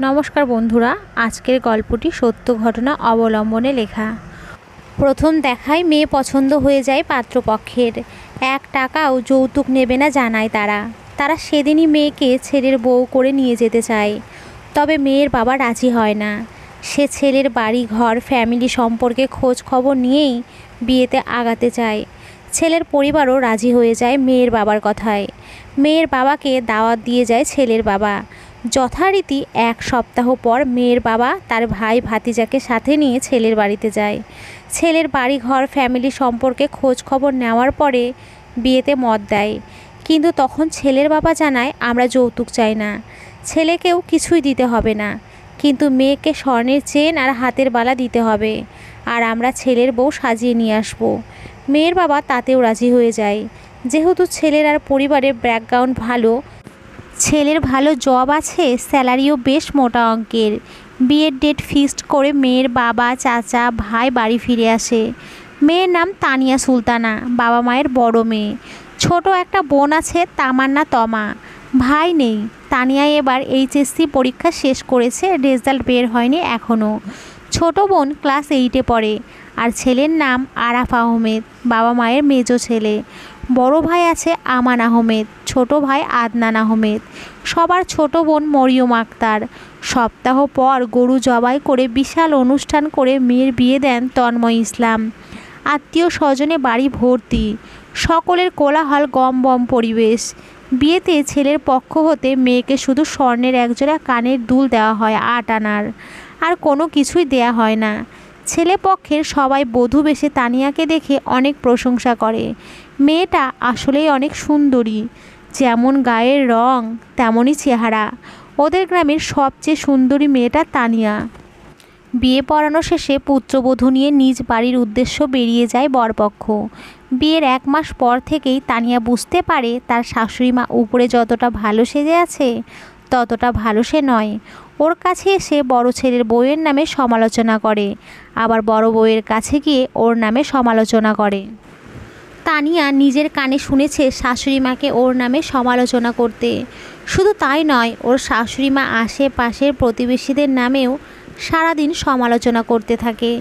নমস্কার বন্ধুরা, আজকের গল্পটি সত্য ঘটনা অবলম্বনে লেখা। প্রথম দেখায় মেয়ে পছন্দ হয়ে যায় পাত্রপক্ষের। 1 টাকাও যৌতুক নেবে না জানায় তারা সেদিনই মেয়েকে ছেলের বউ করে নিয়ে যেতে চায়। তবে মেয়ের বাবা রাজি হয় না। সে ছেলের বাড়ি ঘর ফ্যামিলি সম্পর্কে খোঁজ খবর নিয়েই বিয়েতে আগাতে চায়। ছেলের পরিবারও রাজি হয়ে যায় মেয়ের বাবার কথায়। মেয়ের বাবাকে দাওয়াত দিয়ে যায় ছেলের বাবা। যথারীতি 1 সপ্তাহ পর মেয়ের বাবা তার ভাই ভাতিজাকে সাথে নিয়ে ছেলের বাড়িতে যায়। ছেলের বাড়ি ঘর ফ্যামিলি সম্পর্কে খোঁজ খবর নেওয়ার পরে বিয়েতে মত দেয়। কিন্তু তখন ছেলের বাবা জানায়, আমরা যৌতুক চাই না, ছেলেকেও কিছুই দিতে হবে না, কিন্তু মেয়েকে স্বর্ণের চেন আর হাতের বালা দিতে হবে, আর আমরা ছেলের বউ সাজিয়ে নিয়ে আসবো। মেয়ের বাবা তাতেও রাজি হয়ে যায়। যেহেতু ছেলের আর পরিবারের ব্যাকগ্রাউন্ড ভালো, ছেলের ভালো জব আছে, স্যালারিও বেশ মোটা অঙ্কের। বিয়ের ডেট ফিক্সড করে মেয়ের বাবা চাচা ভাই বাড়ি ফিরে আসে। মেয়ের নাম তানিয়া সুলতানা, বাবা মায়ের বড় মেয়ে। ছোট একটা বোন আছে, তামান্না তমা। ভাই নেই। তানিয়া এবার এইচএসসি পরীক্ষা শেষ করেছে, রেজাল্ট বের হয়নি এখনও। ছোট বোন ক্লাস 8-এ পড়ে। আর ছেলের নাম আরাফ আহমেদ, বাবা মায়ের মেজো ছেলে। বড় ভাই আছে আমান আহমেদ, ছোট ভাই আদনান আহমেদ। সবার ছোট বোন মরিয়ম আক্তার। সপ্তাহ পর গরু জবাই করে বিশাল অনুষ্ঠান করে মেয়ের বিয়ে দেন তন্ময় ইসলাম। আত্মীয় স্বজনে বাড়ি ভর্তি, সকলের কোলাহল গমবম পরিবেশ। বিয়েতে ছেলের পক্ষ হতে মেয়েকে শুধু স্বর্ণের একজোড়া কানের দুল দেওয়া হয় 8 আনার, আর কোনো কিছুই দেয়া হয় না। ছেলে পক্ষের সবাই বধূ বেশে তানিয়াকে দেখে অনেক প্রশংসা করে। মেয়েটা আসলেই অনেক সুন্দরী, যেমন গায়ের রং তেমনই চেহারা। ওদের গ্রামের সবচেয়ে সুন্দরী মেয়েটা তানিয়া। বিয়ে পড়ানো শেষে পুত্রবধূ নিয়ে নিজ বাড়ির উদ্দেশ্য বেরিয়ে যায় বরপক্ষ। বিয়ের 1 মাস পর থেকেই তানিয়া বুঝতে পারে তার শাশুড়ি মা উপরে যতটা ভালো সেজে আছে ততটা ভালো সে নয়। ওর কাছে এসে বড় ছেলের বউয়ের নামে সমালোচনা করে, আবার বড় বউয়ের কাছে গিয়ে ওর নামে সমালোচনা করে। তানিয়া নিজের কানে শুনেছে শাশুড়ি মাকে ওর নামে সমালোচনা করতে। শুধু তাই নয়, ওর শাশুড়ি মা আশেপাশের প্রতিবেশীদের নামেও সারাদিন সমালোচনা করতে থাকে।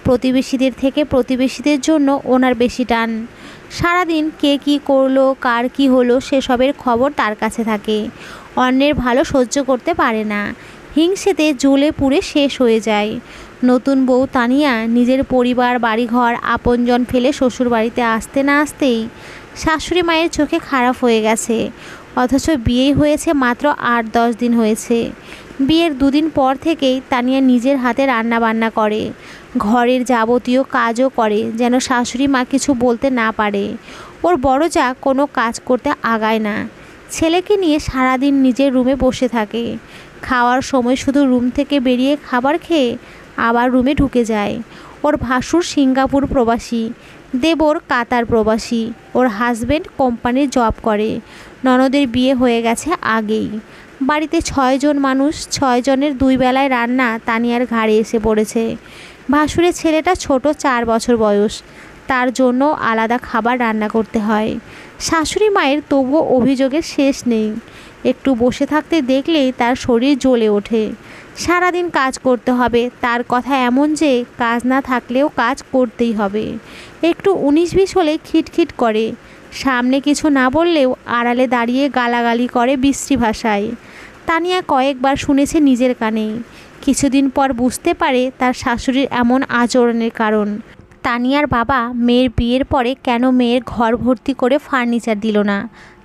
প্রতিবেশীদের থেকে প্রতিবেশীদের জন্য ওনার বেশি টান। সারাদিন কে কী করলো, কার কী হলো সেসবের খবর তার কাছে থাকে। অন্যের ভালো সহ্য করতে পারে না, হিংসেতে জ্বলে পুড়ে শেষ হয়ে যায়। নতুন বউ তানিয়া নিজের পরিবার বাড়িঘর আপনজন ফেলে শ্বশুর বাড়িতে আসতে না আসতেই শাশুড়ি মায়ের চোখে খারাপ হয়ে গেছে। অথচ বিয়ে হয়েছে মাত্র 8-10 দিন হয়েছে। বিয়ের 2 দিন পর থেকেই তানিয়া নিজের হাতে রান্না বান্না করে, ঘরের যাবতীয় কাজও করে, যেন শাশুড়ি মা কিছু বলতে না পারে। ওর বড় যা কোনো কাজ করতে আগায় না। ছেলেকে নিয়ে সারাদিন নিজের রুমে বসে থাকে। খাওয়ার সময় শুধু রুম থেকে বেরিয়ে খাবার খেয়ে আবার রুমে ঢুকে যায়। ওর ভাসুর সিঙ্গাপুর প্রবাসী, দেবর কাতার প্রবাসী। ওর হাজবেন্ড কোম্পানির জব করে। ননদের বিয়ে হয়ে গেছে আগেই। বাড়িতে 6 জন মানুষ, 6 জনের 2 বেলায় রান্না তানিয়ার ঘাড়ে এসে পড়েছে। ভাসুরের ছেলেটা ছোট, 4 বছর বয়স, তার জন্য আলাদা খাবার রান্না করতে হয়। শাশুড়ি মায়ের তবুও অভিযোগের শেষ নেই। একটু বসে থাকতে দেখলেই তার শরীর জ্বলে ওঠে। সারাদিন কাজ করতে হবে, তার কথা এমন যে কাজ না থাকলেও কাজ করতেই হবে। একটু 19-20 হলে খিটখিট করে। সামনে কিছু না বললেও আড়ালে দাঁড়িয়ে গালাগালি করে বিশ্রী ভাষায়। তানিয়া কয়েকবার শুনেছে নিজের কানেই। কিছুদিন পর বুঝতে পারে তার শাশুড়ির এমন আচরণের কারণ। তানিয়ার বাবা মেয়ের বিয়ের পরে কেন মেয়ের ঘর ভর্তি করে ফার্নিচার দিল না,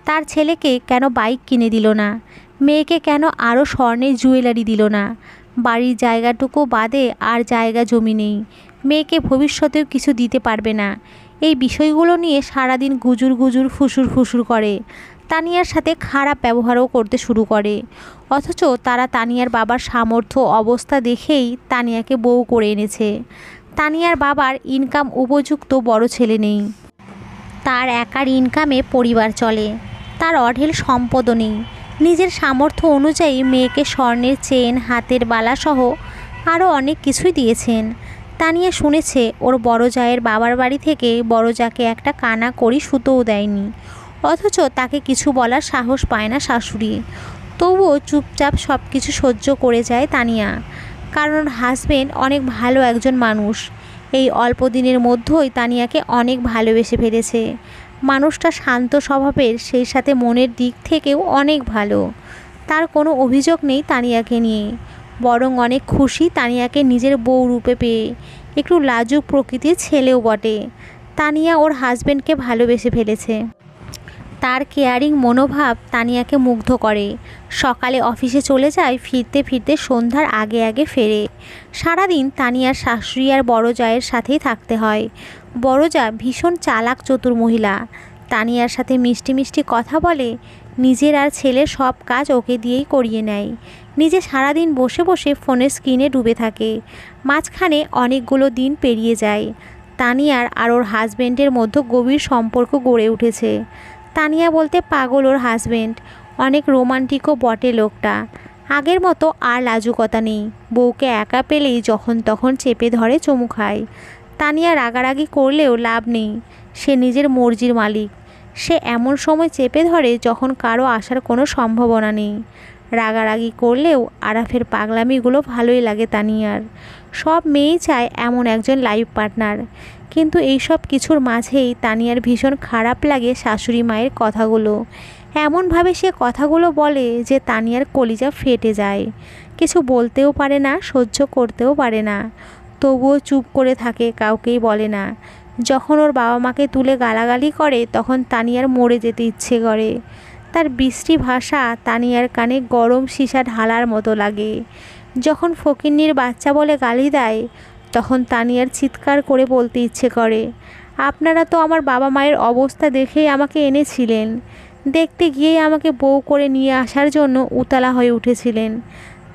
তার ছেলেকে কেন বাইক কিনে দিল না, মেয়েকে কেন আরও স্বর্ণের জুয়েলারি দিল না। বাড়ির জায়গাটুকু বাদে আর জায়গা জমি নেই। মেয়েকে ভবিষ্যতেও কিছু দিতে পারবে না। এই বিষয়গুলো নিয়ে সারাদিন গুজুর গুজুর ফুসুর ফুসুর করে। তানিয়ার সাথে খারাপ ব্যবহারও করতে শুরু করে। অথচ তারা তানিয়ার বাবার সামর্থ্য অবস্থা দেখেই তানিয়াকে বউ করে এনেছে। তানিয়ার বাবার ইনকাম উপযুক্ত বড় ছেলে নেই। তার একার ইনকামে পরিবার চলে। তার অঢেল সম্পদও নেই। নিজের সামর্থ্য অনুযায়ী মেয়েকে স্বর্ণের চেন হাতের বালা সহ আরও অনেক কিছুই দিয়েছেন। তানিয়া শুনেছে ওর বড় জায়ের বাবার বাড়ি থেকে বড় জাকে একটা কানা করি সুতোও দেয়নি। অথচ তাকে কিছু বলার সাহস পায় না শাশুড়ি। তবুও চুপচাপ সব কিছু সহ্য করে যায় তানিয়া, কারণ হাজবেন্ড অনেক ভালো একজন মানুষ। এই অল্প দিনের মধ্যেই তানিয়াকে অনেক ভালোবেসে ফেলেছে। মানুষটা শান্ত স্বভাবের, সেই সাথে মনের দিক থেকেও অনেক ভালো। তার কোনো অভিযোগ নেই তানিয়াকে নিয়ে, বরং অনেক খুশি তানিয়াকে নিজের বউ রূপে পেয়ে। একটু লাজুক প্রকৃতির ছেলেও বটে। তানিয়া ওর হাজবেন্ডকে ভালোবেসে ফেলেছে। তার কেয়ারিং মনোভাব তানিয়াকে মুগ্ধ করে। সকালে অফিসে চলে যায়, ফিরতে ফিরতে সন্ধ্যার আগে আগে ফেরে। সারাদিন তানিয়ার শাশুড়ি আর বড় জায়ের সাথেই থাকতে হয়। বড় জা ভীষণ চালাক চতুর মহিলা। তানিয়ার সাথে মিষ্টি মিষ্টি কথা বলে, নিজের আর ছেলের সব কাজ ওকে দিয়েই করিয়ে নেয়। নিজে সারাদিন বসে বসে ফোনের স্ক্রিনে ডুবে থাকে। মাঝখানে অনেকগুলো দিন পেরিয়ে যায়। তানিয়ার আর ওর হাজবেন্ডের মধ্যে গভীর সম্পর্ক গড়ে উঠেছে। তানিয়া বলতে পাগল ওর হাজবেন্ড, অনেক রোমান্টিকও বটে লোকটা। আগের মতো আর লাজুকতা নেই, বউকে একা পেলেই যখন তখন চেপে ধরে, চুমু খায়। তানিয়া রাগারাগি করলেও লাভ নেই, সে নিজের মর্জির মালিক। সে এমন সময় চেপে ধরে যখন কারো আসার কোনো সম্ভাবনা নেই। রাগারাগি করলেও আরাফের পাগলামিগুলো ভালোই লাগে তানিয়ার। সব মেয়েই চায় এমন একজন লাইফ পার্টনার। কিন্তু এই সব কিছুর মাঝেই তানিয়ার ভীষণ খারাপ লাগে শাশুড়ি মায়ের কথাগুলো। এমনভাবে সে কথাগুলো বলে যে তানিয়ার কলিজা ফেটে যায়। কিছু বলতেও পারে না, সহ্য করতেও পারে না। তবুও চুপ করে থাকে, কাউকেই বলে না। যখন ওর বাবা মাকে তুলে গালাগালি করে তখন তানিয়ার মরে যেতে ইচ্ছে করে। তার বিশ্রী ভাষা তানিয়ার কানে গরম সীসা ঢালার মতো লাগে। যখন ফকিন্নির বাচ্চা বলে গালি দেয় তখন তানিয়ার চিৎকার করে বলতে ইচ্ছে করে, আপনারা তো আমার বাবা মায়ের অবস্থা দেখেই আমাকে এনেছিলেন, দেখতে গিয়েই আমাকে বউ করে নিয়ে আসার জন্য উতলা হয়ে উঠেছিলেন,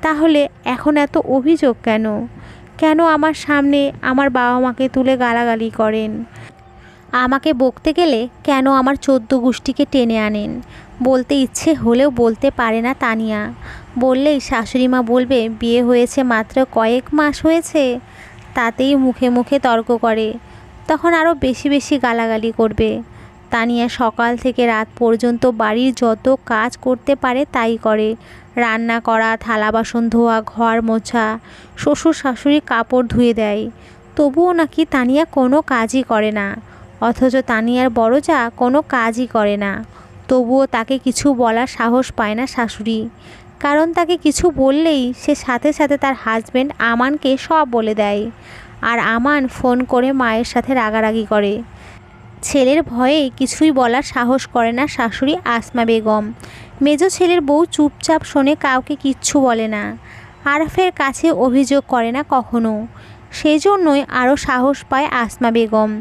তাহলে এখন এত অভিযোগ কেন? কেন আমার সামনে আমার বাবা মাকে তুলে গালাগালি করেন? আমাকে বকতে গেলে কেন আমার 14 গোষ্ঠীকে টেনে আনেন? বলতে ইচ্ছে হলেও বলতে পারে না তানিয়া। বললেই শাশুড়িমা বলবে বিয়ে হয়েছে মাত্র কয়েক মাস হয়েছে, তাতেই মুখে মুখে তর্ক করে। তখন আরও বেশি বেশি গালাগালি করবে। তানিয়া সকাল থেকে রাত পর্যন্ত বাড়ির যত কাজ করতে পারে তাই করে। রান্না করা, থালা বাসন ধোয়া, ঘর মোছা, শ্বশুর শাশুড়ি কাপড় ধুয়ে দেয়। তবুও নাকি তানিয়া কোনো কাজই করে না। অথচ তানিয়ার বড় যা কোনো কাজই করে না। তবুও তাকে কিছু বলার সাহস পায় না শাশুড়ি, কারণ তাকে কিছু বললেই সে সাথে সাথে তার হাজবেন্ড আমানকে সব বলে দেয়। আর আমান ফোন করে মায়ের সাথে রাগারাগি করে। ছেলের ভয়ে কিছুই বলার সাহস করে না শাশুড়ি আসমা বেগম। মেজ ছেলের বউ চুপচাপ শোনে, কাউকে কিচ্ছু বলে না। আরাফের কাছে অভিযোগ করে না কখনো। সেই জন্যই আরও সাহস পায় আসমা বেগম।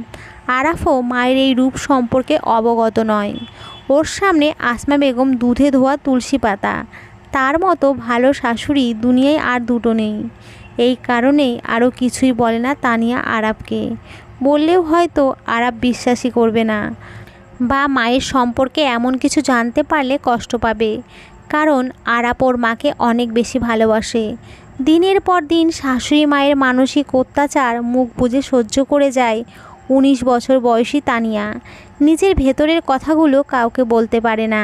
আরাফও মায়ের এই রূপ সম্পর্কে অবগত নয়। ওর সামনে আসমা বেগম দুধে ধোয়া তুলসী পাতা। তার মতো ভালো শাশুড়ি দুনিয়ায় আর দুটো নেই। এই কারণেই আরও কিছুই বলে না তানিয়া আরাফকে। বললেও হয়তো আরাফ বিশ্বাসই করবে না, বা মায়ের সম্পর্কে এমন কিছু জানতে পারলে কষ্ট পাবে। কারণ আরাফ ওর মাকে অনেক বেশি ভালোবাসে। দিনের পর দিন শাশুড়ি মায়ের মানসিক অত্যাচার মুখ বুজে সহ্য করে যায় 19 বছর বয়সী তানিয়া। নিজের ভেতরের কথাগুলো কাউকে বলতে পারে না।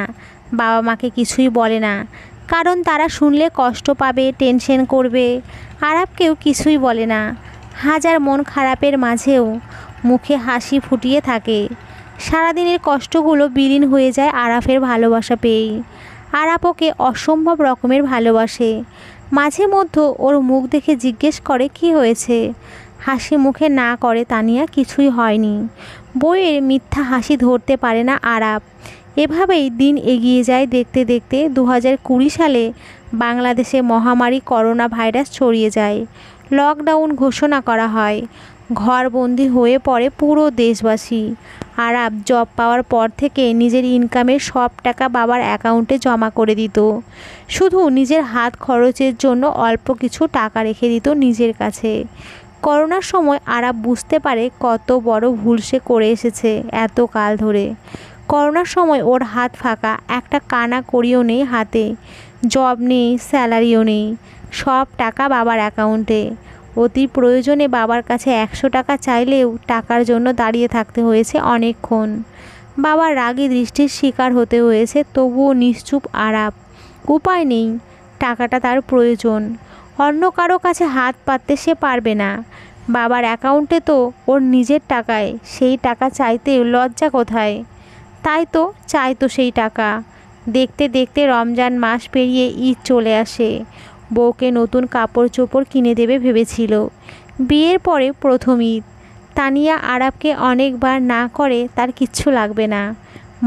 বাবা মাকে কিছুই বলে না, কারণ তারা শুনলে কষ্ট পাবে, টেনশন করবে। আরাফকেও কিছুই বলে না। হাজার মন খারাপের মাঝেও মুখে হাসি ফুটিয়ে থাকে। সারাদিনের কষ্টগুলো বিলীন হয়ে যায় আরাফের ভালোবাসা পেয়েই। আরাফ ওকে অসম্ভব রকমের ভালোবাসে। মাঝে মধ্যে ওর মুখ দেখে জিজ্ঞেস করে কি হয়েছে। হাসি মুখে না করে তানিয়া, কিছুই হয়নি। বইয়ের মিথ্যা হাসি ধরতে পারে না আরাফ। এভাবেই দিন এগিয়ে যায়। দেখতে দেখতে 2020 সালে বাংলাদেশে মহামারী করোনা ভাইরাস ছড়িয়ে যায়। লকডাউন ঘোষণা করা হয়। ঘরবন্দি হয়ে পড়ে পুরো দেশবাসী। আরাফ জব পাওয়ার পর থেকে নিজের ইনকামের সব টাকা বাবার অ্যাকাউন্টে জমা করে দিত। শুধু নিজের হাত খরচের জন্য অল্প কিছু টাকা রেখে দিত নিজের কাছে। করোনার সময় আরাফ বুঝতে পারে কত বড় ভুল সে করে এসেছে এত কাল ধরে। করোনার সময় ওর হাত ফাঁকা, একটা কানা কড়িও নেই হাতে, জব নেই, স্যালারিও নেই, সব টাকা বাবার অ্যাকাউন্টে। অতি প্রয়োজনে বাবার কাছে 100 টাকা চাইলেও টাকার জন্য দাঁড়িয়ে থাকতে হয়েছে অনেকক্ষণ। বাবার রাগী দৃষ্টির শিকার হতে হয়েছে, তবুও নিশ্চুপ আরাফ। উপায় নেই, টাকাটা তার প্রয়োজন। অন্য কারো কাছে হাত পাততে সে পারবে না। বাবার অ্যাকাউন্টে তো ওর নিজের টাকায়, সেই টাকা চাইতে লজ্জা কোথায়? তাই তো চাইতো সেই টাকা। দেখতে দেখতে রমজান মাস পেরিয়ে ঈদ চলে আসে। বউকে নতুন কাপড় চোপড় কিনে দেবে ভেবেছিল। বিয়ের পরে প্রথম ঈদ। তানিয়া আরাবকে অনেকবার না করে তার কিচ্ছু লাগবে না।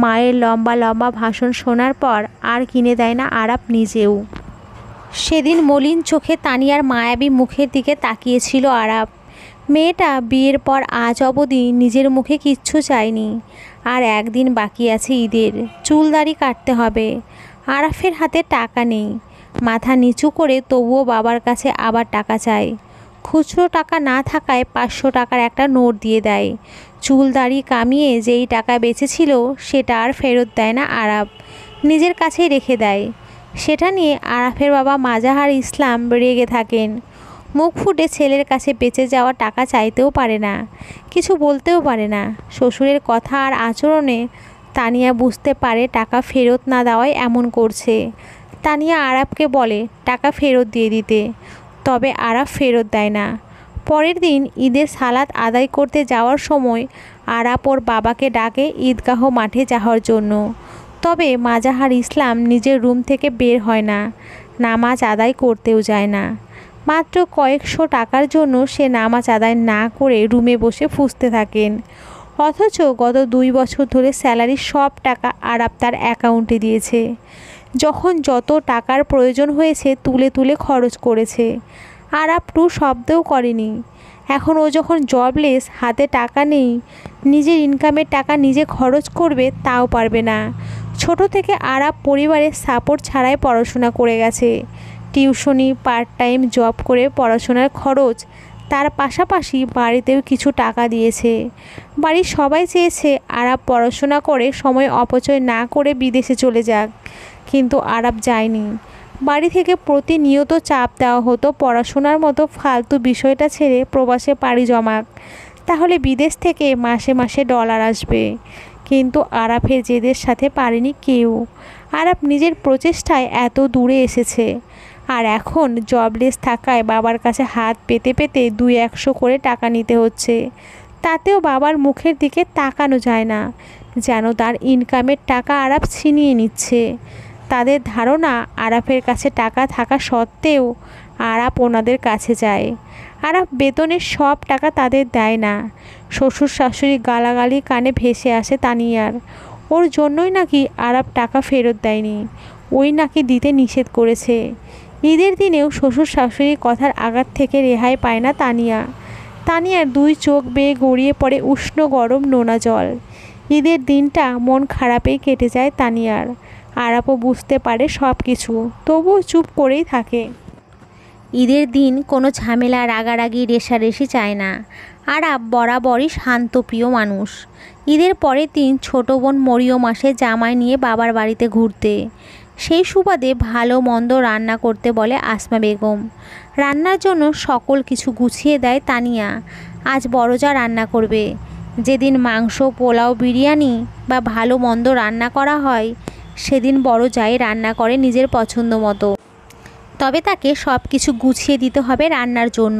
মায়ের লম্বা লম্বা ভাষণ শোনার পর আর কিনে দেয় না আরাব নিজেও। সেদিন মলিন চোখে তানিয়ার মায়াবী মুখের দিকে তাকিয়েছিল আরাব। মেয়েটা বিয়ের পর আজ অবধি নিজের মুখে কিচ্ছু চায়নি। আর একদিন বাকি আছে ঈদের, চুল দাড়ি কাটতে হবে। আরাফের হাতে টাকা নেই। মাথা নিচু করে তবুও বাবার কাছে আবার টাকা চায়। খুচরো টাকা না থাকায় 500 টাকার একটা নোট দিয়ে দেয়। চুল দাড়ি কামিয়ে যেই টাকা বেঁচেছিল সেটা আর ফেরত দেয় না আরাব, নিজের কাছেই রেখে দেয়। সেটা নিয়ে আরাফের বাবা মাজাহার ইসলাম রেগে থাকেন। মুখ ফুটে ছেলের কাছে বেঁচে যাওয়া টাকা চাইতেও পারে না, কিছু বলতেও পারে না। শ্বশুরের কথা আর আচরণে তানিয়া বুঝতে পারে টাকা ফেরত না দেওয়ায় এমন করছে। তানিয়া আরাবকে বলে টাকা ফেরত দিয়ে দিতে, তবে আরাব ফেরত দেয় না। পরের দিন ঈদের সালাত আদায় করতে যাওয়ার সময় আরাব ওর বাবাকে ডাকে ঈদগাহ মাঠে যাওয়ার জন্য। তবে মাজাহার ইসলাম নিজের রুম থেকে বের হয় না, নামাজ আদায় করতেও যায় না। মাত্র কয়েকশো টাকার জন্য সে নামাজ আদায় না করে রুমে বসে ফুঁসতে থাকেন। অথচ গত 2 বছর ধরে স্যালারির সব টাকা আরাব তার অ্যাকাউন্টে দিয়েছে। যখন যত টাকার প্রয়োজন হয়েছে তুলে তুলে খরচ করেছে। আরাব টু শব্দও করেনি। এখন ও যখন জবলেস, হাতে টাকা নেই, নিজের ইনকামের টাকা নিজে খরচ করবে তাও পারবে না। ছোট থেকে আরাব পরিবারের সাপোর্ট ছাড়াই পড়াশোনা করে গেছে। টিউশনি, পার্ট টাইম জব করে পড়াশোনার খরচ, তার পাশাপাশি বাড়িতেও কিছু টাকা দিয়েছে। বাড়ির সবাই চেয়েছে আরাব পড়াশোনা করে সময় অপচয় না করে বিদেশে চলে যাক, কিন্তু আরাব যায়নি। বাড়ি থেকে প্রতিনিয়ত চাপ দেওয়া হতো পড়াশোনার মতো ফালতু বিষয়টা ছেড়ে প্রবাসে পাড়ি জমাক, তাহলে বিদেশ থেকে মাসে মাসে ডলার আসবে। কিন্তু আরাফের জেদের সাথে পারেনি কেউ। আরাব নিজের প্রচেষ্টায় এত দূরে এসেছে, আর এখন জবলেস থাকায় বাবার কাছে হাত পেতে পেতে 200 করে টাকা নিতে হচ্ছে। তাতেও বাবার মুখের দিকে তাকানো যায় না, যেন তার ইনকামের টাকা আরাব ছিনিয়ে নিচ্ছে। তাদের ধারণা আরাফের কাছে টাকা থাকা সত্ত্বেও আরাব ওনাদের কাছে যায়। আরাব বেতনের সব টাকা তাদের দেয় না। শ্বশুর শাশুড়ি গালাগালি কানে ভেসে আসে তানিয়ার। ওর জন্যই নাকি আরাব টাকা ফেরত দেয়নি, ওই নাকি দিতে নিষেধ করেছে। ঈদের দিনেও শ্বশুর শাশুড়ির কথার আঘাত থেকে রেহাই পায় না তানিয়া। তানিয়ার 2 চোখ বেয়ে গড়িয়ে পড়ে উষ্ণ গরম নোনা জল। ঈদের দিনটা মন খারাপেই কেটে যায় তানিয়ার। আরাবও বুঝতে পারে সব কিছু, তবুও চুপ করেই থাকে। ঈদের দিন কোনো ঝামেলা, রাগারাগি, রেষারেষি চায় না। আরাব বরাবরই শান্তপ্রিয় মানুষ। ঈদের পরের দিন ছোটো বোন মরিয়ম আসে জামাই নিয়ে বাবার বাড়িতে ঘুরতে। সেই সুবাদে ভালো মন্দ রান্না করতে বলে আসমা বেগম। রান্নার জন্য সকল কিছু গুছিয়ে দেয় তানিয়া। আজ বড়জা রান্না করবে। যেদিন মাংস, পোলাও, বিরিয়ানি বা ভালো মন্দ রান্না করা হয়, সেদিন বড়জাই রান্না করে নিজের পছন্দ মতো। তবে তাকে সব কিছু গুছিয়ে দিতে হবে রান্নার জন্য।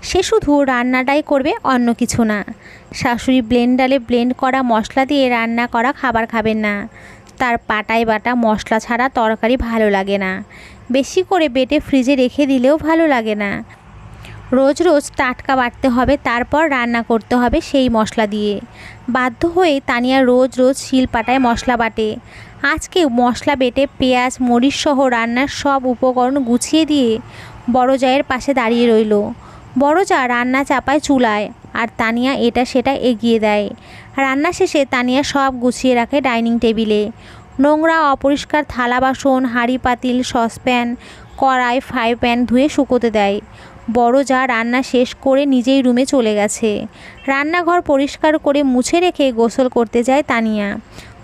সে শুধু রান্নাটাই করবে, অন্য কিছু না। শাশুড়ি ব্লেন্ডারে ব্লেন্ড করা মশলা দিয়ে রান্না করা খাবার খাবেন না। তার পাটায় বাটা মশলা ছাড়া তরকারি ভালো লাগে না। বেশি করে বেটে ফ্রিজে রেখে দিলেও ভালো লাগে না। রোজ রোজ টাটকা বাটতে হবে, তারপর রান্না করতে হবে সেই মশলা দিয়ে। বাধ্য হয়ে তানিয়া রোজ রোজ শিলপাটায় মশলা বাটে। আজকে মশলা বেটে পেঁয়াজ, মরিচ সহ রান্নার সব উপকরণ গুছিয়ে দিয়ে বড় জায়ের পাশে দাঁড়িয়ে রইল। বড় জা রান্না চাপায় চুলায়, আর তানিয়া এটা সেটা এগিয়ে দেয়। রান্না শেষে তানিয়া সব গুছিয়ে রাখে ডাইনিং টেবিলে। নোংরা অপরিষ্কার থালা বাসন, হাঁড়ি পাতিল, সসপ্যান, কড়াই, ফ্রাই প্যান ধুয়ে শুকোতে দেয়। বড় জা রান্না শেষ করে নিজেই রুমে চলে গেছে। রান্নাঘর পরিষ্কার করে মুছে রেখে গোসল করতে যায় তানিয়া।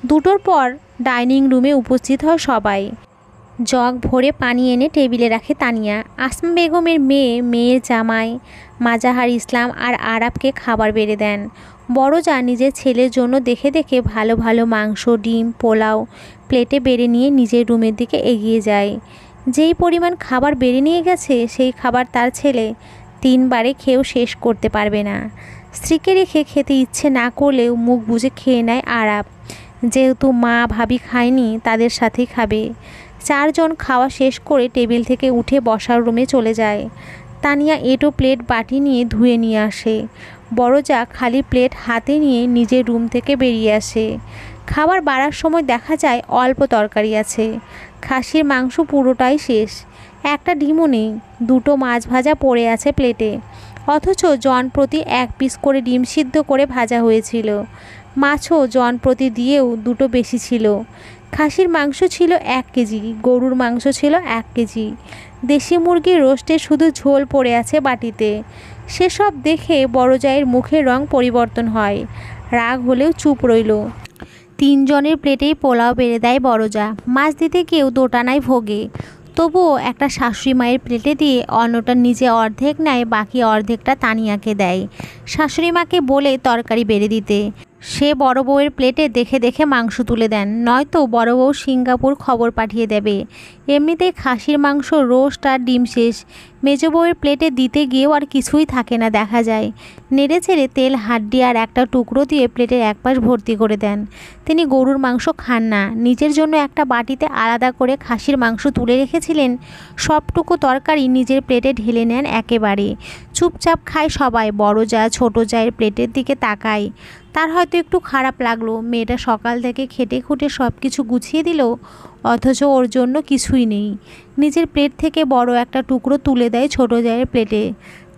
2টোর পর ডাইনিং রুমে উপস্থিত হয় সবাই। জগ ভরে পানি এনে টেবিলে রাখে তানিয়া। আসমা বেগমের মেয়ে, মেয়ের জামাই মাজাহার ইসলাম আর আরাবকে খাবার বেড়ে দেন। বড় যা নিজের ছেলের জন্য দেখে দেখে ভালো ভালো মাংস, ডিম, পোলাও প্লেটে বেড়ে নিয়ে নিজের রুমের দিকে এগিয়ে যায়। যেই পরিমাণ খাবার বেড়ে নিয়ে গেছে সেই খাবার তার ছেলে 3 বারে খেয়েও শেষ করতে পারবে না। স্ত্রীকে রেখে খেতে ইচ্ছে না করলেও মুখ বুজে খেয়ে নেয় আরাপ। যেহেতু মা ভাবি খায়নি, তাদের সাথেই খাবে। 4 জন খাওয়া শেষ করে টেবিল থেকে উঠে বসার রুমে চলে যায়। তানিয়া এঁটো প্লেট বাটি নিয়ে ধুয়ে নিয়ে আসে। বড় যা খালি প্লেট হাতে নিয়ে নিজের রুম থেকে বেরিয়ে আসে। খাবার বাড়ার সময় দেখা যায় অল্প তরকারি আছে। খাসির মাংস পুরোটাই শেষ, একটা ডিমও নেই। 2টো মাছ ভাজা পড়ে আছে প্লেটে, অথচ জন প্রতি 1 পিস করে ডিম সিদ্ধ করে ভাজা হয়েছিল। মাছও জন প্রতি দিয়েও 2টো বেশি ছিল। খাসির মাংস ছিল 1 কেজি, গরুর মাংস ছিল 1 কেজি। দেশি মুরগির রোস্টে শুধু ঝোল পড়ে আছে বাটিতে। সেসব দেখে বড় জায়ের মুখের রং পরিবর্তন হয়। রাগ হলেও চুপ রইল। 3 জনের প্লেটেই পোলাও বেড়ে দেয় বড় যা। মাছ দিতে কেউ দোটানায় ভোগে, তবুও একটা শাশুড়ি মায়ের প্লেটে দিয়ে অন্যটা নিজে অর্ধেক নেয়, বাকি অর্ধেকটা তানিয়াকে দেয়। শাশুড়ি মাকে বলে তরকারি বেড়ে দিতে। সে বড় বউয়ের প্লেটে দেখে দেখে মাংস তুলে দেন, নয়তো বড় বউ সিঙ্গাপুর খবর পাঠিয়ে দেবে। এমনিতেই খাসির মাংস, রোস্ট আর ডিম শেষ। মেজ বউয়ের প্লেটে দিতে গিয়েও আর কিছুই থাকে না দেখা যায়। নেড়ে চেড়ে তেল, হাড্ডি আর একটা টুকরো দিয়ে প্লেটের এক পাশ ভর্তি করে দেন। তিনি গরুর মাংস খান না। নিজের জন্য একটা বাটিতে আলাদা করে খাসির মাংস তুলে রেখেছিলেন। সবটুকু তরকারি নিজের প্লেটে ঢেলে নেন একেবারে। চুপচাপ খায় সবাই। বড় যা ছোট জায়ের প্লেটের দিকে তাকায়। তার হয়তো একটু খারাপ লাগলো, মেয়েটা সকাল থেকে খেটে খুঁটে সব কিছু গুছিয়ে দিল, অথচ ওর জন্য কিছুই নেই। নিজের প্লেট থেকে বড় একটা টুকরো তুলে দেয় ছোট জায়ের প্লেটে।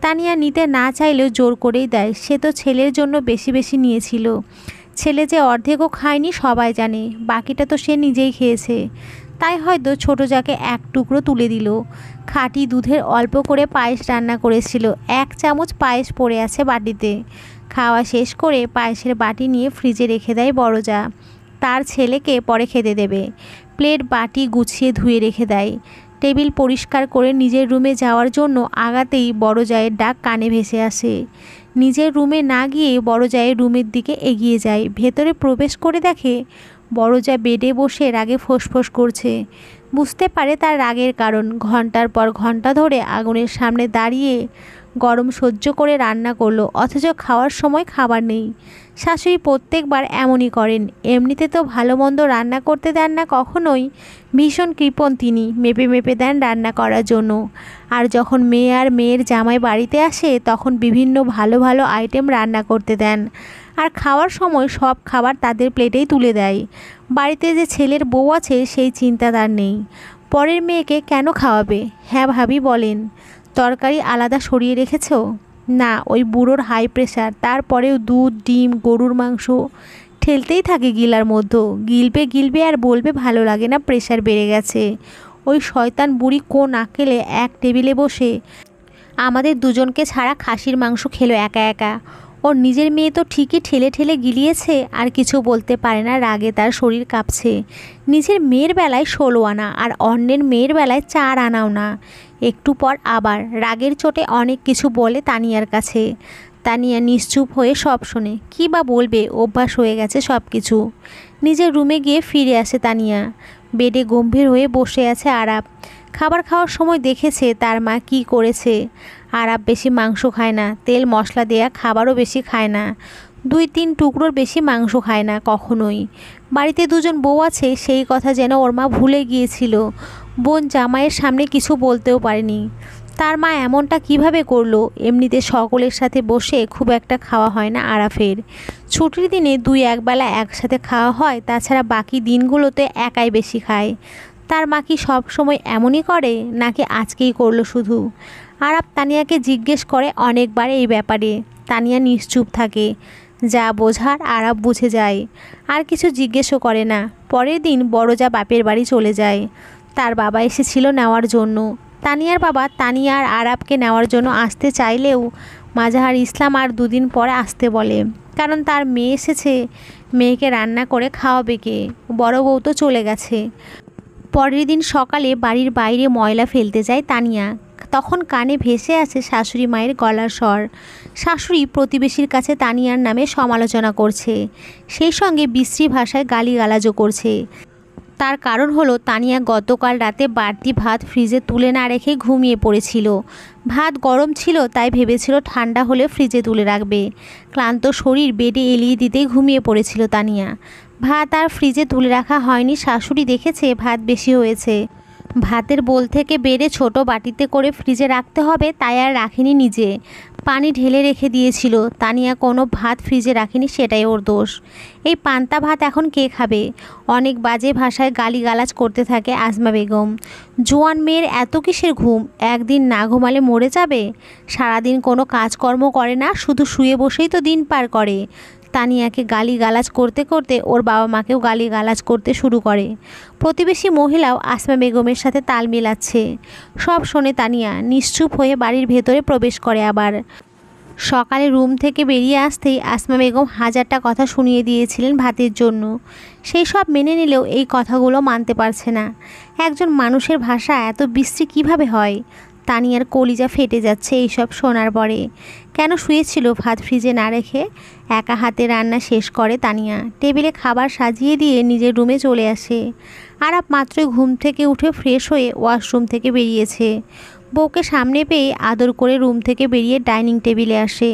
তানিয়া নিতে না চাইলেও জোর করেই দেয়। সে তো ছেলের জন্য বেশি বেশি নিয়েছিল। ছেলে যে অর্ধেকও খায়নি সবাই জানে, বাকিটা তো সে নিজেই খেয়েছে। তাই হয়তো ছোট জাকে 1 টুকরো তুলে দিল। খাঁটি দুধের অল্প করে পায়েস রান্না করেছিল, 1 চামচ পায়েস পড়ে আছে বাটিতে। খাওয়া শেষ করে পায়েসের বাটি নিয়ে ফ্রিজে রেখে দেয় বড় যা। তার ছেলেকে পরে খেতে দেবে। প্লেট বাটি গুছিয়ে ধুয়ে রেখে দেয়। টেবিল পরিষ্কার করে নিজের রুমে যাওয়ার জন্য আগাতেই বড় জায়ের ডাক কানে ভেসে আসে। নিজের রুমে না গিয়ে বড় জায়ের রুমের দিকে এগিয়ে যায়। ভেতরে প্রবেশ করে দেখে বড় যা বেডে বসে রাগে ফোঁস-ফোঁস করছে। বুঝতে পারে তার রাগের কারণ। ঘন্টার পর ঘন্টা ধরে আগুনের সামনে দাঁড়িয়ে গরম সহ্য করে রান্না করলো, অথচ খাওয়ার সময় খাবার নেই। শাশুড়ি প্রত্যেকবার এমনই করেন। এমনিতে তো ভালো মন্দ রান্না করতে দেন না কখনোই। ভীষণ কৃপণ তিনি, মেপে মেপে দেন রান্না করার জন্য। আর যখন মেয়ে আর মেয়ের জামাই বাড়িতে আসে তখন বিভিন্ন ভালো ভালো আইটেম রান্না করতে দেন। আর খাওয়ার সময় সব খাবার তাদের প্লেটেই তুলে দেয়। বাড়িতে যে ছেলের বউ আছে সেই চিন্তা তার নেই। পরের মেয়েকে কেন খাওয়াবে? হ্যাঁ ভাবি বলেন। তরকারি আলাদা সরিয়ে রেখেছ? না, ওই বুড়োর হাই প্রেশার, তারপরেও দুধ, ডিম, গরুর মাংস ঠেলতেই থাকে গিলার মধ্যে। গিলবে গিলবে আর বলবে ভালো লাগে না, প্রেশার বেড়ে গেছে। ওই শয়তান বুড়ি কোন আকেলে এক টেবিলে বসে আমাদের দুজনকে ছাড়া খাসির মাংস খেলো একা একা। ওর নিজের মেয়ে তো ঠিকই ঠেলে ঠেলে গিলিয়েছে, আর কিছু বলতে পারে না, রাগে তার শরীর কাঁপছে। নিজের মেয়ের বেলায় 16 আনা আর অন্যের মেয়ের বেলায় 4 আনাও না। একটু পর আবার রাগের চোটে অনেক কিছু বলে তানিয়ার কাছে। তানিয়া নিশ্চুপ হয়ে সব শোনে। কী বা বলবে, অভ্যাস হয়ে গেছে সব কিছু। নিজের রুমে গিয়ে ফিরে আসে তানিয়া। বেডে গম্ভীর হয়ে বসে আছে আরাপ। খাবার খাওয়ার সময় দেখেছে তার মা কি করেছে। আরাপ বেশি মাংস খায় না, তেল মশলা দেয়া খাবারও বেশি খায় না। 2-3 টুকরোর বেশি মাংস খায় না কখনোই। বাড়িতে 2 জন বউ আছে সেই কথা যেন ওর মা ভুলে গিয়েছিল। বোন জামাইয়ের সামনে কিছু বলতেও পারেনি। তার মা এমনটা কিভাবে করলো? এমনিতে সকলের সাথে বসে খুব একটা খাওয়া হয় না আরাফের। ছুটির দিনে 2-1 বেলা একসাথে খাওয়া হয়, তাছাড়া বাকি দিনগুলোতে একাই বেশি খায়। তার মা কি সব সময় এমনই করে, নাকি আজকেই করলো শুধু? আরাপ তানিয়াকে জিজ্ঞেস করে অনেকবার এই ব্যাপারে। তানিয়া নিশ্চুপ থাকে। যা বোঝার আরাপ বুঝে যায়, আর কিছু জিজ্ঞেসও করে না। পরের দিন বড় যা বাপের বাড়ি চলে যায়। তার বাবা এসেছিল নেওয়ার জন্য। তানিয়ার বাবা তানিয়া আর আরাপকে নেওয়ার জন্য আসতে চাইলেও মাজাহার ইসলাম আর 2 দিন পরে আসতে বলে, কারণ তার মেয়ে এসেছে। মেয়েকে রান্না করে খাওয়াবে কে? বড় বউ তো চলে গেছে। পরের দিন সকালে বাড়ির বাইরে ময়লা ফেলতে যায় তানিয়া। তখন কানে ভেসে আসে শাশুড়ি মায়ের গলার স্বর। শাশুড়ি প্রতিবেশীর কাছে তানিয়ার নামে সমালোচনা করছে, সেই সঙ্গে বিশ্রী ভাষায় গালিগালাজও করছে। তার কারণ হলো তানিয়া গতকাল রাতে বাড়তি ভাত ফ্রিজে তুলে না রেখে ঘুমিয়ে পড়েছিল। ভাত গরম ছিল, তাই ভেবেছিল ঠান্ডা হলে ফ্রিজে তুলে রাখবে। ক্লান্ত শরীর বেডে এলিয়ে দিতেই ঘুমিয়ে পড়েছিল তানিয়া। ভাত আর ফ্রিজে তুলে রাখা হয়নি। শাশুড়ি দেখেছে ভাত বেশি হয়েছে, ভাতের বোল থেকে বেড়ে ছোট বাটিতে করে ফ্রিজে রাখতে হবে, তাই আর রাখেনি নিজে। পানি ঢেলে রেখে দিয়েছিল। তানিয়া কোনো ভাত ফ্রিজে রাখেনি, সেটাই ওর দোষ। এই পান্তা ভাত এখন কে খাবে? অনেক বাজে ভাষায় গালিগালাজ করতে থাকে আসমা বেগম। জোয়ান মেয়ের এত কিসের ঘুম? একদিন না ঘুমালে মরে যাবে? সারাদিন কোনো কাজকর্ম করে না, শুধু শুয়ে বসেই তো দিন পার করে। তানিয়াকে গালিগালাজ করতে করতে ওর বাবা মাকেও গালিগালাজ করতে শুরু করে। প্রতিবেশী মহিলাও আসমা বেগমের সাথে তাল মেলাচ্ছে। সব শোনে তানিয়া নিশ্চুপ হয়ে বাড়ির ভেতরে প্রবেশ করে। আবার সকালে রুম থেকে বেরিয়ে আসতেই আসমা বেগম হাজারটা কথা শুনিয়ে দিয়েছিলেন ভাতের জন্য। সেই সব মেনে নিলেও এই কথাগুলো মানতে পারছে না। একজন মানুষের ভাষা এত বিশ্রী কীভাবে হয়? তানিয়ার কলিজা ফেটে যাচ্ছে এইসব শোনার পরে। কেন শুয়েছিল ভাত ফ্রিজে না রেখে? একা হাতে রান্না শেষ করে তানিয়া। টেবিলে খাবার সাজিয়ে দিয়ে নিজের রুমে চলে আসে। আরাপ মাত্রই ঘুম থেকে উঠে ফ্রেশ হয়ে ওয়াশরুম থেকে বেরিয়েছে। বউকে সামনে পেয়ে আদর করে রুম থেকে বেরিয়ে ডাইনিং টেবিলে আসে।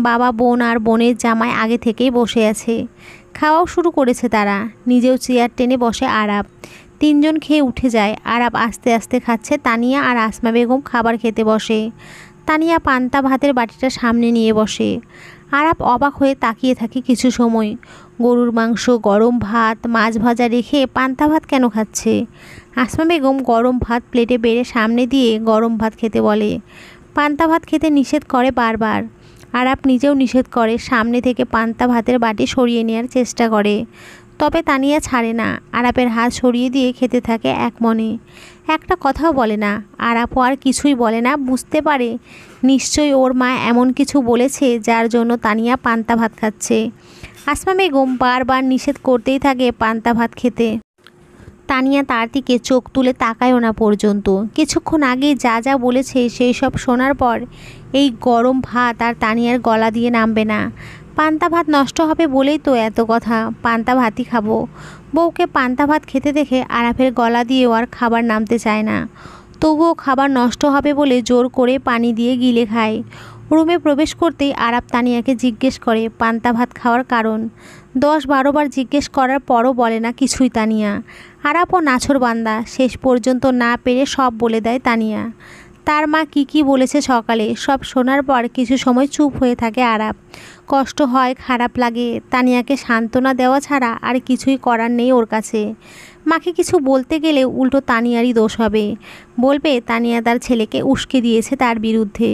বাবা, বোন আর বোনের জামাই আগে থেকেই বসে আছে। খাওয়াও শুরু করেছে তারা। নিজেও চেয়ার টেনে বসে আরাপ। তিনজন খেয়ে উঠে যায়। আরাপ আস্তে আস্তে খাচ্ছে। তানিয়া আর আসমা বেগম খাবার খেতে বসে। তানিয়া পান্তা ভাতের বাটিটা সামনে নিয়ে বসে। আরাপ অবাক হয়ে তাকিয়ে থাকে কিছু সময়। গরুর মাংস, গরম ভাত, মাছ ভাজা রেখে পান্তা ভাত কেন খাচ্ছে? আসমা বেগম গরম ভাত প্লেটে বেড়ে সামনে দিয়ে গরম ভাত খেতে বলে। পান্তা ভাত খেতে নিষেধ করে বারবার। আরাপ নিজেও নিষেধ করে, সামনে থেকে পান্তা ভাতের বাটি সরিয়ে নেওয়ার চেষ্টা করে। তবে তানিয়া ছাড়ে না। আরাপের হাত সরিয়ে দিয়ে খেতে থাকে এক মনে। একটা কথাও বলে না। আরাপও আর কিছুই বলে না। বুঝতে পারে নিশ্চয়ই ওর মা এমন কিছু বলেছে যার জন্য তানিয়া পান্তা ভাত খাচ্ছে। আসমা বেগম বারবার নিষেধ করতেই থাকে পান্তা ভাত খেতে। তানিয়া তার দিকে চোখ তুলে তাকায়ও না পর্যন্ত। কিছুক্ষণ আগে যা যা বলেছে সেই সব শোনার পর এই গরম ভাত আর তানিয়ার গলা দিয়ে নামবে না। পান্তা ভাত নষ্ট হবে বলেই তো এত কথা। পান্তা ভাতই খাবো। বউকে পান্তা ভাত খেতে দেখে আরাফের গলা দিয়েও আর খাবার নামতে চায় না। তবুও খাবার নষ্ট হবে বলে জোর করে পানি দিয়ে গিলে খায়। রুমে প্রবেশ করতেই আরাপ তানিয়াকে জিজ্ঞেস করে পান্তা ভাত খাওয়ার কারণ। 10-12 বার জিজ্ঞেস করার পরও বলে না কিছুই তানিয়া। আরাপও নাছোড়বান্দা, শেষ পর্যন্ত না পেরে সব বলে দেয় তানিয়া। তার মা কি বলেছে সকালে সব শোনার পর কিছু সময় চুপ হয়ে থাকে আরাপ। কষ্ট হয়, খারাপ লাগে। তানিয়াকে সান্ত্বনা দেওয়া ছাড়া আর কিছুই করার নেই ওর কাছে। মাকে কিছু বলতে গেলে উল্টো তানিয়ারই দোষ হবে। বলবে তানিয়া তার ছেলেকে উস্কে দিয়েছে তার বিরুদ্ধে।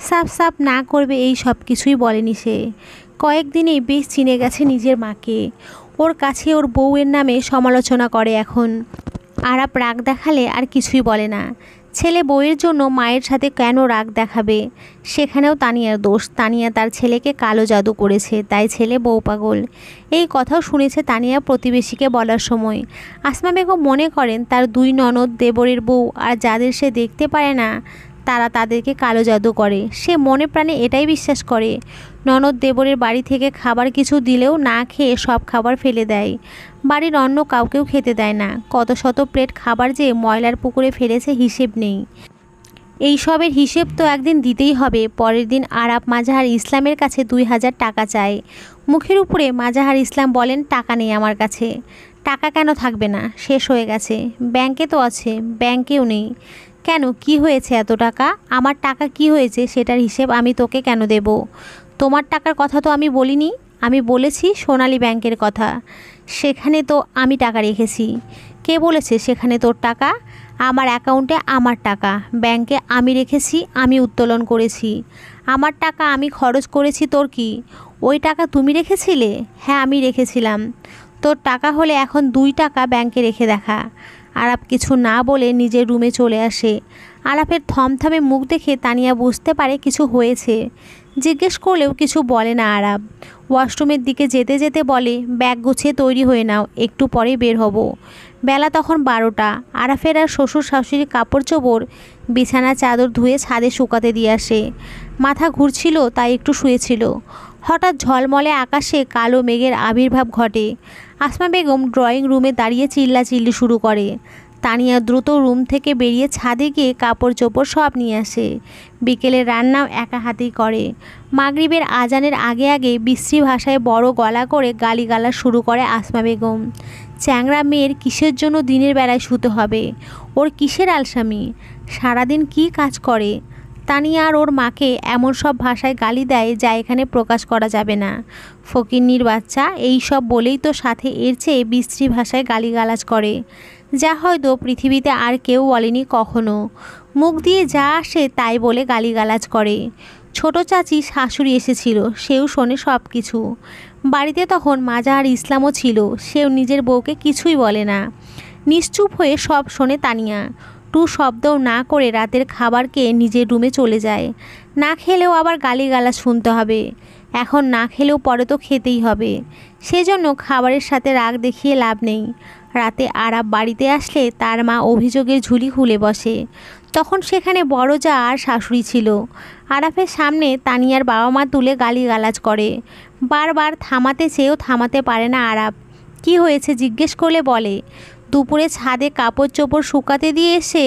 সাফ সাফ না করবে এই সব কিছুই বলেনি সে। কয়েকদিনেই বেশ চিনে গেছে নিজের মাকে। ওর কাছে ওর বউয়ের নামে সমালোচনা করে এখন। আরাপ রাগ দেখালে আর কিছুই বলে না। ছেলে বউয়ের জন্য মায়ের সাথে কেন রাগ দেখাবে? সেখানেও তানিয়ার দোষ। তানিয়া তার ছেলেকে কালো জাদু করেছে, তাই ছেলে বউ পাগল। এই কথাও শুনেছে তানিয়া প্রতিবেশীকে বলার সময়। আসমা বেগম মনে করেন তার 2 ননদ, দেবরের বউ আর যাদের সে দেখতে পারে না তারা তাদেরকে কালো জাদু করে। সে মনে প্রাণে এটাই বিশ্বাস করে। ননদ দেবরের বাড়ি থেকে খাবার কিছু দিলেও না খেয়ে সব খাবার ফেলে দেয়। বাড়ির অন্য কাউকেও খেতে দেয় না। কত শত প্লেট খাবার যে ময়লার পুকুরে ফেলেছে হিসেব নেই। এই সবের হিসেব তো একদিন দিতেই হবে। পরের দিন আরাপ মাজাহার ইসলামের কাছে 2000 টাকা চায়। মুখের উপরে মাজাহার ইসলাম বলেন টাকা নেই আমার কাছে। টাকা কেন থাকবে না? শেষ হয়ে গেছে। ব্যাংকে তো আছে। ব্যাংকেও নেই। কেন, কি হয়েছে এত টাকা? আমার টাকা কি হয়েছে সেটার হিসেব আমি তোকে কেন দেব? তোমার টাকার কথা তো আমি বলিনি। আমি বলেছি সোনালী ব্যাংকের কথা। সেখানে তো আমি টাকা রেখেছি। কে বলেছে সেখানে তোর টাকা? আমার অ্যাকাউন্টে আমার টাকা, ব্যাংকে আমি রেখেছি, আমি উত্তোলন করেছি। আমার টাকা আমি খরচ করেছি, তোর কি? ওই টাকা তুমি রেখেছিলে? হ্যাঁ, আমি রেখেছিলাম। তোর টাকা হলে এখন 2 টাকা ব্যাংকে রেখে দেখা। আরাপ কিছু না বলে নিজের রুমে চলে আসে। আরাপের থমথমে মুখ দেখে তানিয়া বুঝতে পারে কিছু হয়েছে। জিজ্ঞেস করলেও কিছু বলে না আরাপ। ওয়াশরুমের দিকে যেতে যেতে বলে, ব্যাগ গুছিয়ে তৈরি হয়ে নাও, একটু পরে বের হব। বেলা তখন 12টা। আরাফের আর শ্বশুর শাশুড়ির কাপড় চোপড় বিছানা চাদর ধুয়ে ছাদে শুকাতে দিয়ে আসে। মাথা ঘুরছিল তাই একটু শুয়েছিল। হঠাৎ ঝলমলে আকাশে কালো মেঘের আবির্ভাব ঘটে। আসমা বেগম ড্রয়িং রুমে দাঁড়িয়ে চিল্লাচিল্লি শুরু করে। তানিয়া দ্রুত রুম থেকে বেরিয়ে ছাদে গিয়ে কাপড় চোপড় সব নিয়ে আসে। বিকেলে রান্নাও একা হাতেই করে। মাগরিবের আজানের আগে আগে বিশ্রী ভাষায় বড় গলা করে গালিগালাজ শুরু করে আসমা বেগম। চ্যাংড়া মেয়ের কিসের জন্য দিনের বেলায় শুতে হবে? ওর কিসের আলসামি? সারাদিন কি কাজ করে? তানিয়া আর ওর মাকে এমন সব ভাষায় গালি দেয় যা এখানে প্রকাশ করা যাবে না। ফকিন্নির বাচ্চা এই সব বলেই তো সাথে এর চেয়ে বিশ্রী ভাষায় গালিগালাজ করে, যা হয়তো পৃথিবীতে আর কেউ বলেনি কখনো। মুখ দিয়ে যা আসে তাই বলে গালিগালাজ করে। ছোট চাচি শাশুড়ি এসেছিল, সেও শোনে সব কিছু। বাড়িতে তখন মাজাহার ইসলামও ছিল, সেও নিজের বউকে কিছুই বলে না। নিশ্চুপ হয়ে সব শোনে তানিয়া। টু শব্দও না করে রাতের খাবার খেয়ে নিজের রুমে চলে যায়। না খেলেও আবার গালিগালাজ শুনতে হবে। এখন না খেলেও পরে তো খেতেই হবে। সেজন্য খাবারের সাথে রাগ দেখিয়ে লাভ নেই। রাতে আরাব বাড়িতে আসলে তার মা অভিযোগের ঝুলি খুলে বসে। তখন সেখানে বড় যা আর শাশুড়ি ছিল। আরাফের সামনে তানিয়ার বাবা মা তুলে গালিগালাজ করে। বারবার থামাতে চেয়েও থামাতে পারে না আরাব। কি হয়েছে জিজ্ঞেস করলে বলে, দুপুরে ছাদে কাপড় চোপড় শুকাতে দিয়ে এসে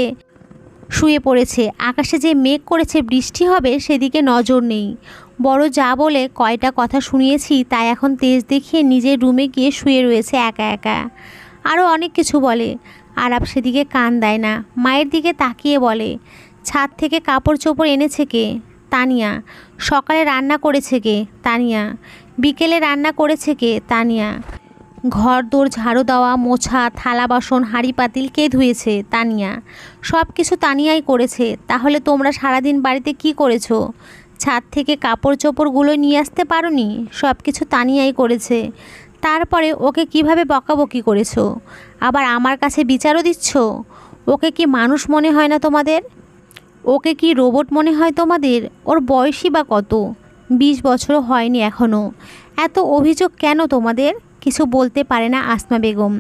শুয়ে পড়েছে। আকাশে যে মেঘ করেছে বৃষ্টি হবে সেদিকে নজর নেই। বড় যা বলে কয়টা কথা শুনিয়েছি তাই এখন তেজ দেখিয়ে নিজের রুমে গিয়ে শুয়ে রয়েছে একা একা। আরও অনেক কিছু বলে। আরাব সেদিকে কান দেয় না। মায়ের দিকে তাকিয়ে বলে, ছাদ থেকে কাপড় চোপড় এনেছে কে? তানিয়া। সকালে রান্না করেছে কে? তানিয়া। বিকেলে রান্না করেছে কে? তানিয়া। ঘর দোর ঝাড়ু দেওয়া, মোছা, থালা বাসন হাঁড়ি পাতিল কে ধুয়েছে? তানিয়া। সব কিছু তানিয়াই করেছে। তাহলে তোমরা সারাদিন বাড়িতে কি করেছো? ছাদ থেকে কাপড় চোপড়গুলো নিয়ে আসতে পারোনি? সব কিছু তানিয়াই করেছে। তারপরে ওকে কিভাবে বকাবকি করেছো? আবার আমার কাছে বিচারও দিচ্ছ? ওকে কি মানুষ মনে হয় না তোমাদের? ওকে কি রোবট মনে হয় তোমাদের? ওর বয়সই বা কত? 20 বছরও হয়নি এখনও। এত অভিযোগ কেন তোমাদের? কিছু বলতে পারে না আসমা বেগম।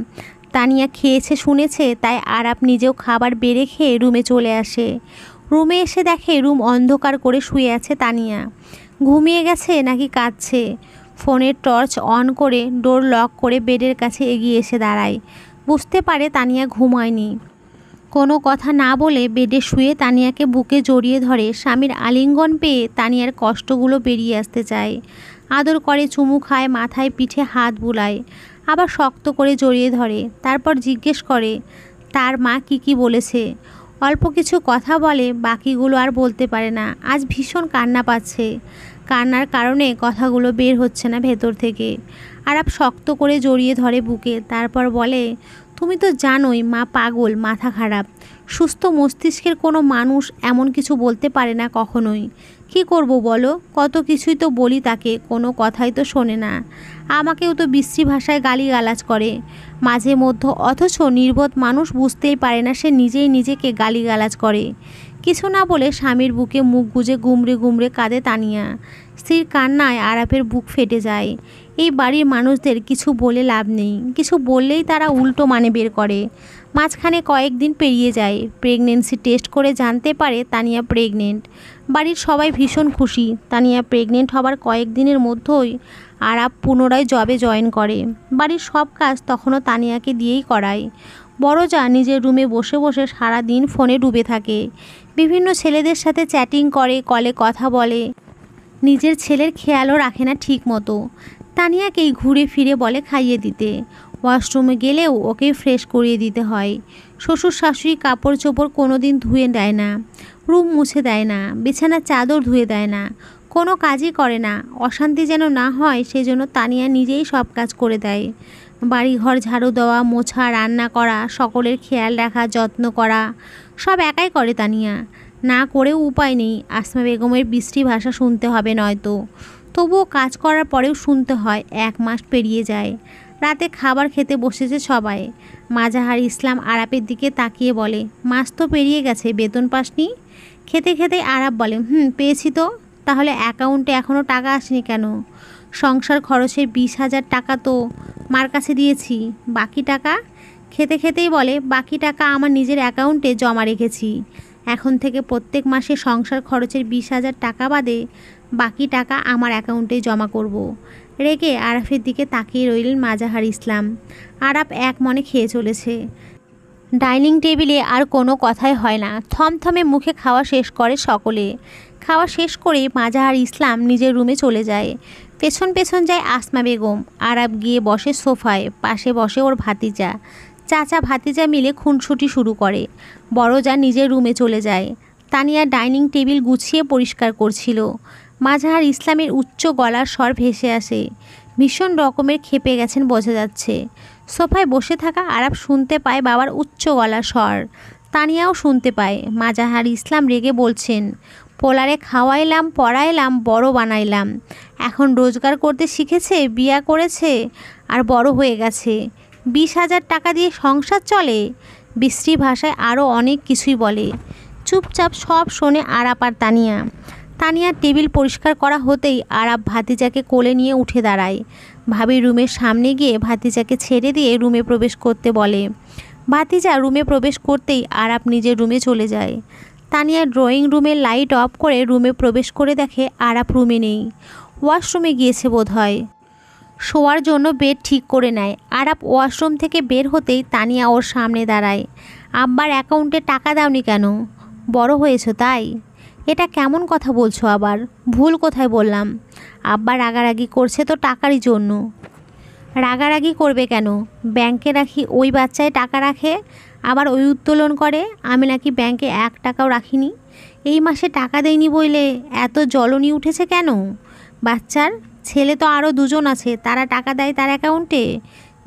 তানিয়া খেয়েছে শুনেছে তাই আরাপ নিজেও খাবার বেড়ে খেয়ে রুমে চলে আসে। রুমে এসে দেখে রুম অন্ধকার করে শুয়ে আছে তানিয়া। ঘুমিয়ে গেছে নাকি কাঁদছে? ফোনের টর্চ অন করে ডোর লক করে বেডের কাছে এগিয়ে এসে দাঁড়ায়। বুঝতে পারে তানিয়া ঘুমায়নি। কোনো কথা না বলে বেডে শুয়ে তানিয়াকে বুকে জড়িয়ে ধরে। স্বামীর আলিঙ্গন পেয়ে তানিয়ার কষ্টগুলো বেরিয়ে আসতে চায়। আদর করে, চুমু খায়, মাথায় পিঠে হাত বুলায়, আবার শক্ত করে জড়িয়ে ধরে। তারপর জিজ্ঞেস করে তার মা কি বলেছে। অল্প কিছু কথা বলে, বাকিগুলো আর বলতে পারে না। আজ ভীষণ কান্না পাচ্ছে। কান্নার কারণে কথাগুলো বের হচ্ছে না ভেতর থেকে। আরাপ শক্ত করে জড়িয়ে ধরে বুকে। তারপর বলে, তুমি তো জানোই মা পাগল, মাথা খারাপ। সুস্থ মস্তিষ্কের কোনো মানুষ এমন কিছু বলতে পারে না কখনোই। কি করব বলো? কত কিছুই তো বলি তাকে, কোনো কথাই তো শোনে না। আমাকেও তো বিশ্রী ভাষায় গালিগালাজ করে মাঝে মধ্যে, অথচ নির্বোধ মানুষ বুঝতেই পারে না সে নিজেই নিজেকে গালিগালাজ করে। কিছু না বলে স্বামীর বুকে মুখ গুজে গুমড়ে গুমড়ে কাঁদে তানিয়া। স্ত্রীর কান্নায় আরাপের বুক ফেটে যায়। এই বাড়ির মানুষদের কিছু বলে লাভ নেই। কিছু বললেই তারা উল্টো মানে বের করে। মাঝখানে কয়েকদিন পেরিয়ে যায়। প্রেগনেন্সি টেস্ট করে জানতে পারে তানিয়া প্রেগনেন্ট। বাড়ির সবাই ভীষণ খুশি। তানিয়া প্রেগনেন্ট হবার কয়েকদিনের মধ্যেই আরাপ পুনরায় জবে জয়েন করে। বাড়ির সব কাজ তখনও তানিয়াকে দিয়েই করায়। বড় যা নিজের রুমে বসে বসে সারা দিন ফোনে ডুবে থাকে। বিভিন্ন ছেলেদের সাথে চ্যাটিং করে, কলে কথা বলে। নিজের ছেলের খেয়ালও রাখে না ঠিক মতো। তানিয়াকেই ঘুরে ফিরে বলে খাইয়ে দিতে। ওয়াশরুমে গেলেও ওকেই ফ্রেশ করিয়ে দিতে হয়। শ্বশুর শাশুড়ি কাপড় চোপড় কোনো দিন ধুয়ে দেয় না, রুম মুছে দেয় না, বিছানার চাদর ধুয়ে দেয় না, কোনো কাজই করে না। অশান্তি যেন না হয় সেজন্য তানিয়া নিজেই সব কাজ করে দেয়। বাড়িঘর ঝাড়ু দেওয়া, মোছা, রান্না করা, সকলের খেয়াল রাখা, যত্ন করা সব একাই করে তানিয়া। না করেও উপায় নেই, আসমা বেগমের বিশ্রী ভাষা শুনতে হবে নয়তো। তবুও কাজ করার পরেও শুনতে হয়। 1 মাস পেরিয়ে যায়। রাতে খাবার খেতে বসেছে সবাই। মাজাহার ইসলাম আরাপের দিকে তাকিয়ে বলে, মাস তো পেরিয়ে গেছে, বেতন পাসনি? খেতে খেতে আরাপ বলে, পেয়েছি তো। তাহলে অ্যাকাউন্টে এখনও টাকা আসেনি কেন? সংসার খরচের 20,000 টাকা তো মার কাছে দিয়েছি, বাকি টাকা? খেতে খেতেই বলে, বাকি টাকা আমার নিজের অ্যাকাউন্টে জমা রেখেছি। এখন থেকে প্রত্যেক মাসে সংসার খরচের 20,000 টাকা বাদে বাকি টাকা আমার অ্যাকাউন্টে জমা করব। রেগে আরাফের দিকে তাকিয়ে রইলেন মাজাহার ইসলাম। আরাফ এক মনে খেয়ে চলেছে। ডাইনিং টেবিলে আর কোনো কথাই হয় না, থমথমে মুখে খাওয়া শেষ করে সকলে। খাওয়া শেষ করে মাজাহার ইসলাম নিজের রুমে চলে যায়। পেছন পেছন যায় আসমা বেগম। আরাফ গিয়ে বসে সোফায়, পাশে বসে ওর ভাতিজা। চাচা ভাতিজা মিলে খুনসুটি শুরু করে। বড় যা নিজের রুমে চলে যায়। তানিয়া ডাইনিং টেবিল গুছিয়ে পরিষ্কার করছিল। মাজাহার ইসলামের উচ্চ গলার স্বর ভেসে আসে। ভীষণ রকমের ক্ষেপে গেছেন বোঝা যাচ্ছে। সোফায় বসে থাকা আরাফ শুনতে পায় বাবার উচ্চ গলার স্বর। তানিয়াও শুনতে পায়। মাজাহার ইসলাম রেগে বলছেন, পোলারে খাওয়াইলাম, পড়াইলাম, বড় বানাইলাম, এখন রোজগার করতে শিখেছে, বিয়া করেছে আর বড় হয়ে গেছে, 20,000 টাকা দিয়ে সংসার চলে। বিশ্রী ভাষায় আরও অনেক কিছুই বলে। চুপচাপ সব শোনে আরাপ আর তানিয়া। তানিয়ার টেবিল পরিষ্কার করা হতেই আরাপ ভাতিজাকে কোলে নিয়ে উঠে দাঁড়ায়। ভাবির রুমের সামনে গিয়ে ভাতিজাকে ছেড়ে দিয়ে রুমে প্রবেশ করতে বলে। ভাতিজা রুমে প্রবেশ করতেই আরাপ নিজের রুমে চলে যায়। তানিয়া ড্রয়িং রুমের লাইট অফ করে রুমে প্রবেশ করে দেখে আরাপ রুমে নেই, ওয়াশরুমে গিয়েছে বোধহয়। শোয়ার জন্য বেড ঠিক করে নেয়। আরাপ ওয়াশরুম থেকে বের হতেই তানিয়া ওর সামনে দাঁড়ায়। আব্বার অ্যাকাউন্টে টাকা দাওনি কেন? বড় হয়েছো তাই? এটা কেমন কথা বলছো আবার? ভুল কোথায় বললাম? আব্বা রাগারাগি করছে তো টাকারই জন্য। রাগারাগি করবে কেন? ব্যাংকে রাখি ওই বাচ্চায় টাকা রাখে, আবার ওই উত্তোলন করে। আমি নাকি ব্যাংকে 1 টাকাও রাখিনি। এই মাসে টাকা দেয়নি বইলে এত জ্বলনি উঠেছে কেন? বাচ্চার ছেলে তো আরও 2জন আছে, তারা টাকা দেয় তার অ্যাকাউন্টে।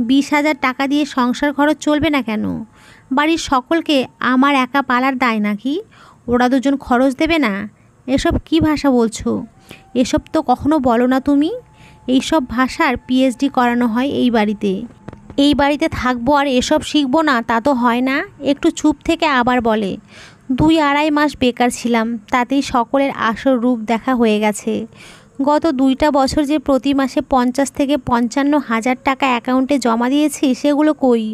20,000 টাকা দিয়ে সংসার খরচ চলবে না কেন? বাড়ির সকলকে আমার একা পালার দায় নাকি? ওরা 2জন খরচ দেবে না? এসব কি ভাষা বলছো? এসব তো কখনো বলো না তুমি। এইসব ভাষার পিএইচডি করানো হয় এই বাড়িতে। এই বাড়িতে থাকবো আর এসব শিখবো না তা তো হয় না। একটু চুপ থেকে আবার বলে, 2-2.5 মাস বেকার ছিলাম, তাতেই সকলের আসল রূপ দেখা হয়ে গেছে। গত 2টা বছর যে প্রতি মাসে 50 থেকে 55,000 টাকা অ্যাকাউন্টে জমা দিয়েছি, সেগুলো কই?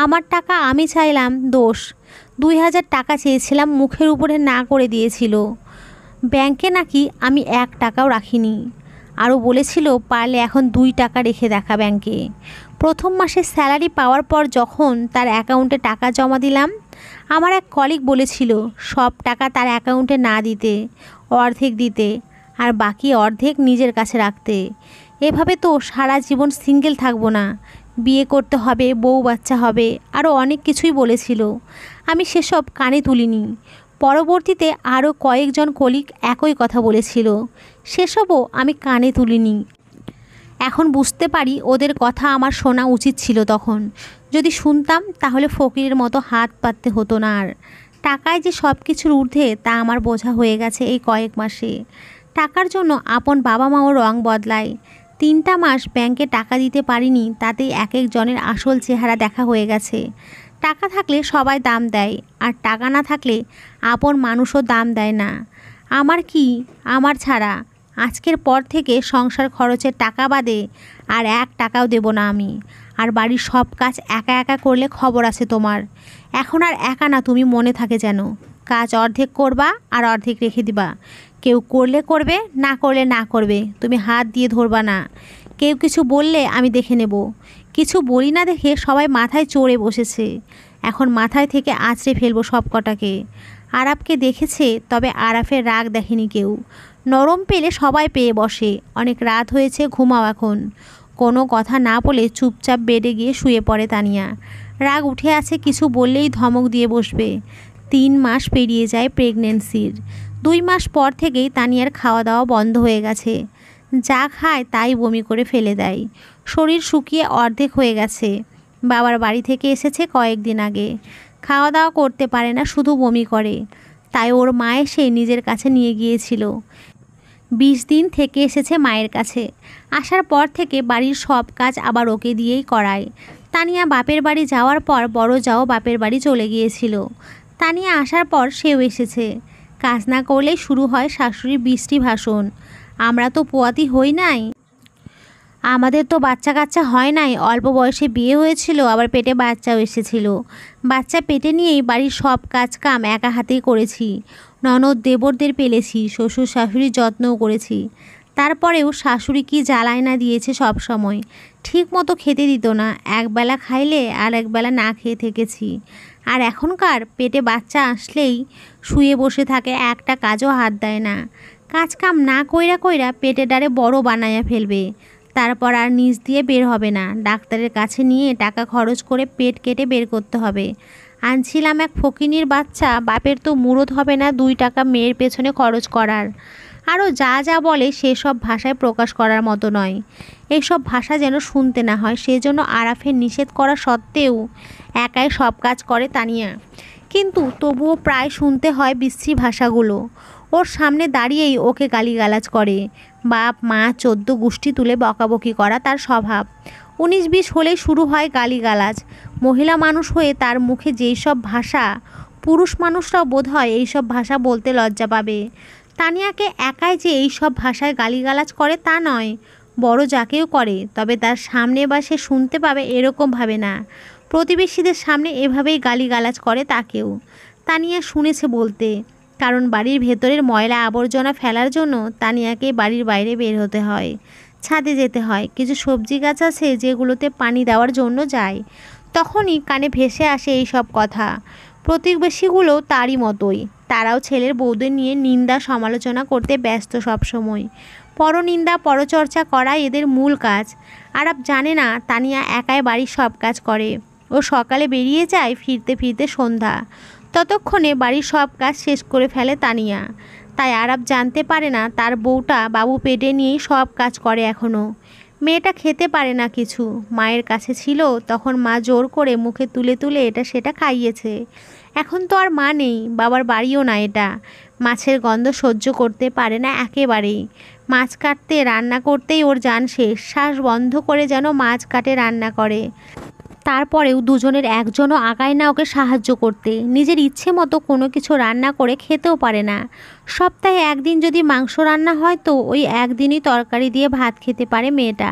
আমার টাকা আমি চাইলাম, দোষ? 2,000 টাকা চেয়েছিলাম, মুখের উপরে না করে দিয়েছিল। ব্যাংকে নাকি আমি 1 টাকাও রাখিনি। আরও বলেছিল পারলে এখন 2 টাকা রেখে দেখা ব্যাংকে। প্রথম মাসের স্যালারি পাওয়ার পর যখন তার অ্যাকাউন্টে টাকা জমা দিলাম, আমার এক কলিগ বলেছিল সব টাকা তার অ্যাকাউন্টে না দিতে, অর্ধেক দিতে, আর বাকি অর্ধেক নিজের কাছে রাখতে। এভাবে তো সারা জীবন সিঙ্গেল থাকবো না, বিয়ে করতে হবে, বউ বাচ্চা হবে, আরও অনেক কিছুই বলেছিল। আমি সেসব কানে তুলিনি। পরবর্তীতে আরও কয়েকজন কলিগ একই কথা বলেছিল, সেসবও আমি কানে তুলিনি। এখন বুঝতে পারি ওদের কথা আমার শোনা উচিত ছিল তখন। যদি শুনতাম তাহলে ফকিরের মতো হাত পাততে হতো না আর। টাকায় যে সব কিছুর ঊর্ধ্বে তা আমার বোঝা হয়ে গেছে এই কয়েক মাসে। টাকার জন্য আপন বাবা মাও রং বদলায়। 3টা মাস ব্যাংকে টাকা দিতে পারিনি, তাতেই এক একজনের আসল চেহারা দেখা হয়ে গেছে। টাকা থাকলে সবাই দাম দেয়, আর টাকা না থাকলে আপন মানুষও দাম দেয় না। আমার কি? আমার ছাড়া আজকের পর থেকে সংসার খরচের টাকা বাদে আর 1 টাকাও দেব না আমি। আর বাড়ির সব কাজ একা একা করলে খবর আছে তোমার। এখন আর একা না তুমি, মনে থাকে যেন। কাজ অর্ধেক করবা আর অর্ধেক রেখে দিবা। কেউ করলে করবে, না করলে না করবে, তুমি হাত দিয়ে ধরবা না। কেউ কিছু বললে আমি দেখে নেব। কিছু বলি না দেখে সবাই মাথায় চড়ে বসেছে। এখন মাথায় থেকে আঁচড়ে ফেলবো সব কটাকে। আরাফকে দেখেছে, তবে আরাফের রাগ দেখেনি কেউ। নরম পেলে সবাই পেয়ে বসে। অনেক রাত হয়েছে, ঘুমাও এখন। কোনো কথা না বলে চুপচাপ বেডে গিয়ে শুয়ে পড়ে তানিয়া। রাগ উঠে আছে, কিছু বললেই ধমক দিয়ে বসবে। 3 মাস পেরিয়ে যায় প্রেগনেন্সির। 2 মাস পর থেকেই তানিয়ার খাওয়া দাওয়া বন্ধ হয়ে গেছে। যা খায় তাই বমি করে ফেলে দেয়। শরীর শুকিয়ে অর্ধেক হয়ে গেছে। বাবার বাড়ি থেকে এসেছে কয়েকদিন আগে। খাওয়া দাওয়া করতে পারে না, শুধু বমি করে। তাই ওর মা এসে নিজের কাছে নিয়ে গিয়েছিল। 20 দিন থেকে এসেছে মায়ের কাছে। আসার পর থেকে বাড়ির সব কাজ আবার ওকে দিয়েই করায়। তানিয়া বাপের বাড়ি যাওয়ার পর বড় যাও বাপের বাড়ি চলে গিয়েছিল। তানিয়া আসার পর সেও এসেছে। কাজ না করলেই শুরু হয় শাশুড়ির বৃষ্টি ভাষণ। আমরা তো পোয়াতি হই নাই, আমাদের তো বাচ্চা কাচ্চা হয় নাই, অল্প বয়সে বিয়ে হয়েছিল, আবার পেটে বাচ্চাও এসেছিল। বাচ্চা পেটে নিয়েই বাড়ির সব কাজ কাম একা হাতেই করেছি। ননদ দেবরদের পেলেছি, শ্বশুর শাশুড়ির যত্নও করেছি। তারপরেও শাশুড়ি কি জ্বালায় না দিয়েছে সব সময়। ঠিক মতো খেতে দিত না, একবেলা খাইলে আর একবেলা না খেয়ে থেকেছি। আর এখনকার পেটে বাচ্চা আসলেই শুয়ে বসে থাকে, একটা কাজও হাত দেয় না। কাজ কাম না কইরা কইরা পেটে ডারে বড় বানাইয়া ফেলবে, তারপর আর নিচ দিয়ে বের হবে না। ডাক্তারের কাছে নিয়ে টাকা খরচ করে পেট কেটে বের করতে হবে। আনছিলাম এক ফকিনীর বাচ্চা, বাপের তো মুরদ হবে না 2 টাকা মেয়ের পেছনে খরচ করার। আরও যা যা বলে সেসব ভাষায় প্রকাশ করার মতো নয়। এইসব ভাষা যেন শুনতে না হয়, সেজন্য আরাফের নিষেধ করা সত্ত্বেও একাই সব কাজ করে তানিয়া। কিন্তু তবুও প্রায় শুনতে হয় বিশ্রী ভাষাগুলো। ওর সামনে দাঁড়িয়েই ওকে গালিগালাজ করে। বাপ মা 14 গোষ্ঠী তুলে বকাবকি করা তার স্বভাব। 19-20 হলেই শুরু হয় গালিগালাজ। মহিলা মানুষ হয়ে তার মুখে যেই সব ভাষা, পুরুষ মানুষরাও বোধহয় এইসব ভাষা বলতে লজ্জা পাবে। তানিয়াকে একাই যে এই সব ভাষায় গালিগালাজ করে তা নয়, বড় যাকেও করে, তবে তার সামনে বা সে শুনতে পাবে এরকম ভাবে না। প্রতিবেশীদের সামনে এভাবেই গালিগালাজ করে তাকেও। তানিয়া শুনেছে বলতে, কারণ বাড়ির ভেতরের ময়লা আবর্জনা ফেলার জন্য তানিয়াকে বাড়ির বাইরে বের হতে হয়, ছাদে যেতে হয়। কিছু সবজি গাছ আছে যেগুলোতে পানি দেওয়ার জন্য যায়, তখনই কানে ভেসে আসে এই সব কথা। প্রতিবেশীগুলো তারই মতোই, তারাও ছেলের বউদের নিয়ে নিন্দা সমালোচনা করতে ব্যস্ত সবসময়। পরনিন্দা পরচর্চা করা এদের মূল কাজ। আরাপ জানে না তানিয়া একাই বাড়ির সব কাজ করে। ও সকালে বেরিয়ে যায়, ফিরতে ফিরতে সন্ধ্যা। ততক্ষণে বাড়ির সব কাজ শেষ করে ফেলে তানিয়া। তাই আরাপ জানতে পারে না তার বউটা বাবু পেটে নিয়েই সব কাজ করে এখনও। মেয়েটা খেতে পারে না কিছু, মায়ের কাছে ছিল তখন মা জোর করে মুখে তুলে তুলে এটা সেটা খাইয়েছে। এখন তো আর মা নেই, বাবার বাড়িও না এটা। মাছের গন্ধ সহ্য করতে পারে না একেবারেই। মাছ কাটতে রান্না করতেই ওর জান শেষ, শ্বাস বন্ধ করে যেন মাছ কাটে রান্না করে। তারপরেও দুজনের একজনও আগায় না ওকে সাহায্য করতে। নিজের ইচ্ছে মতো কোনো কিছু রান্না করে খেতেও পারে না। সপ্তাহে একদিন যদি মাংস রান্না হয় তো ওই একদিনই তরকারি দিয়ে ভাত খেতে পারে মেয়েটা।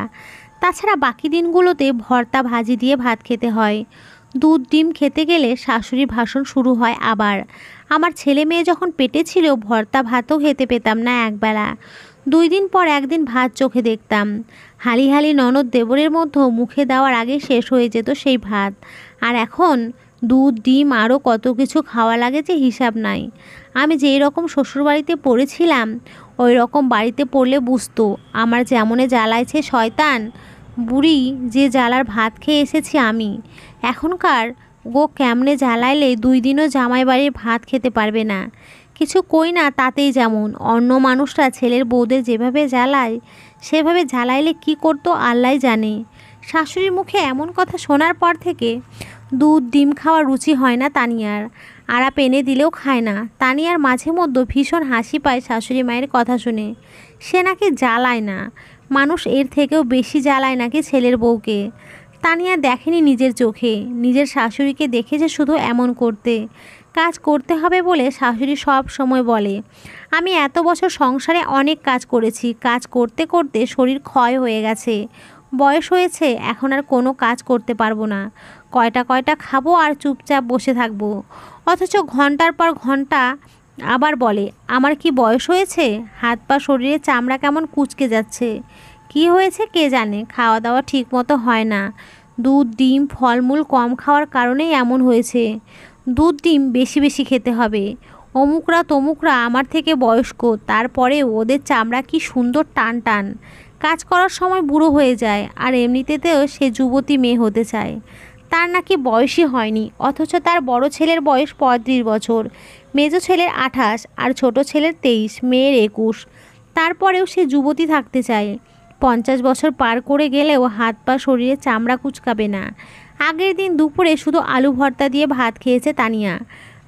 তাছাড়া বাকি দিনগুলোতে ভর্তা ভাজি দিয়ে ভাত খেতে হয়। দুধ ডিম খেতে গেলে শাশুড়ির ভাষণ শুরু হয় আবার। আমার ছেলে মেয়ে যখন পেটে ছিল ভর্তা ভাতও খেতে পেতাম না একবেলা। 2 দিন পর একদিন ভাত চোখে দেখতাম। হালি হালি ননদ দেবরের মধ্যেও মুখে দেওয়ার আগে শেষ হয়ে যেত সেই ভাত। আর এখন দুধ ডিম আরও কত কিছু খাওয়া লাগে যে হিসাব নাই। আমি যেই রকম শ্বশুরবাড়িতে পড়েছিলাম ওই রকম বাড়িতে পড়লে বুঝতো আমার যেমনে জ্বালাইছে শয়তান। বুড়ি যে জ্বালার ভাত খেয়ে এসেছি আমি। এখনকার গো কেমনে জ্বালাইলে 2 দিনও জামাই বাড়ির ভাত খেতে পারবে না। কিছু কই না তাতেই যেমন, অন্য মানুষরা ছেলের বউদের যেভাবে জ্বালায় সেভাবে জ্বালাইলে কি করতো আল্লাহই জানে। শাশুড়ির মুখে এমন কথা শোনার পর থেকে দুধ ডিম খাওয়ার রুচি হয় না তানিয়ার। আরাপ এনে দিলেও খায় না। তানিয়ার মাঝে মধ্যে ভীষণ হাসি পায় শাশুড়ি মায়ের কথা শুনে। সে নাকি জ্বালায় না, মানুষ এর থেকেও বেশি জ্বালায় নাকি ছেলের বউকে। তানিয়া দেখেনি নিজের চোখে, নিজের শাশুড়িকে দেখেছে শুধু এমন করতে। কাজ করতে হবে বলে শাশুড়ি সব সময় বলে, আমি এত বছর সংসারে অনেক কাজ করেছি, কাজ করতে করতে শরীর ক্ষয় হয়ে গেছে, বয়স হয়েছে, এখন আর কোনো কাজ করতে পারবো না। কয়টা কয়টা খাবো আর চুপচাপ বসে থাকবো। অথচ ঘন্টার পর ঘন্টা আবার বলে, আমার কি বয়স হয়েছে? হাত পা শরীরে চামড়া কেমন কুঁচকে যাচ্ছে। কি হয়েছে কে জানে, খাওয়া দাওয়া ঠিক মতো হয় না। দুধ ডিম ফলমূল কম খাওয়ার কারণেই এমন হয়েছে। দুধ ডিম বেশি বেশি খেতে হবে। অমুকরা তমুকরা আমার থেকে বয়স্ক, তারপরেও ওদের চামড়া কি সুন্দর টান টান। কাজ করার সময় বুড়ো হয়ে যায়, আর এমনিতেও সে যুবতী মেয়ে হতে চায়। তার নাকি বয়সই হয়নি, অথচ তার বড় ছেলের বয়স 35 বছর, মেজো ছেলের 28 আর ছোট ছেলের 23, মেয়ের 21। তারপরেও সে যুবতী থাকতে চায়। 50 বছর পার করে গেলেও হাত পা শরীরে চামড়া কুচকাবে না। আগের দিন দুপুরে শুধু আলু ভর্তা দিয়ে ভাত খেয়েছে তানিয়া।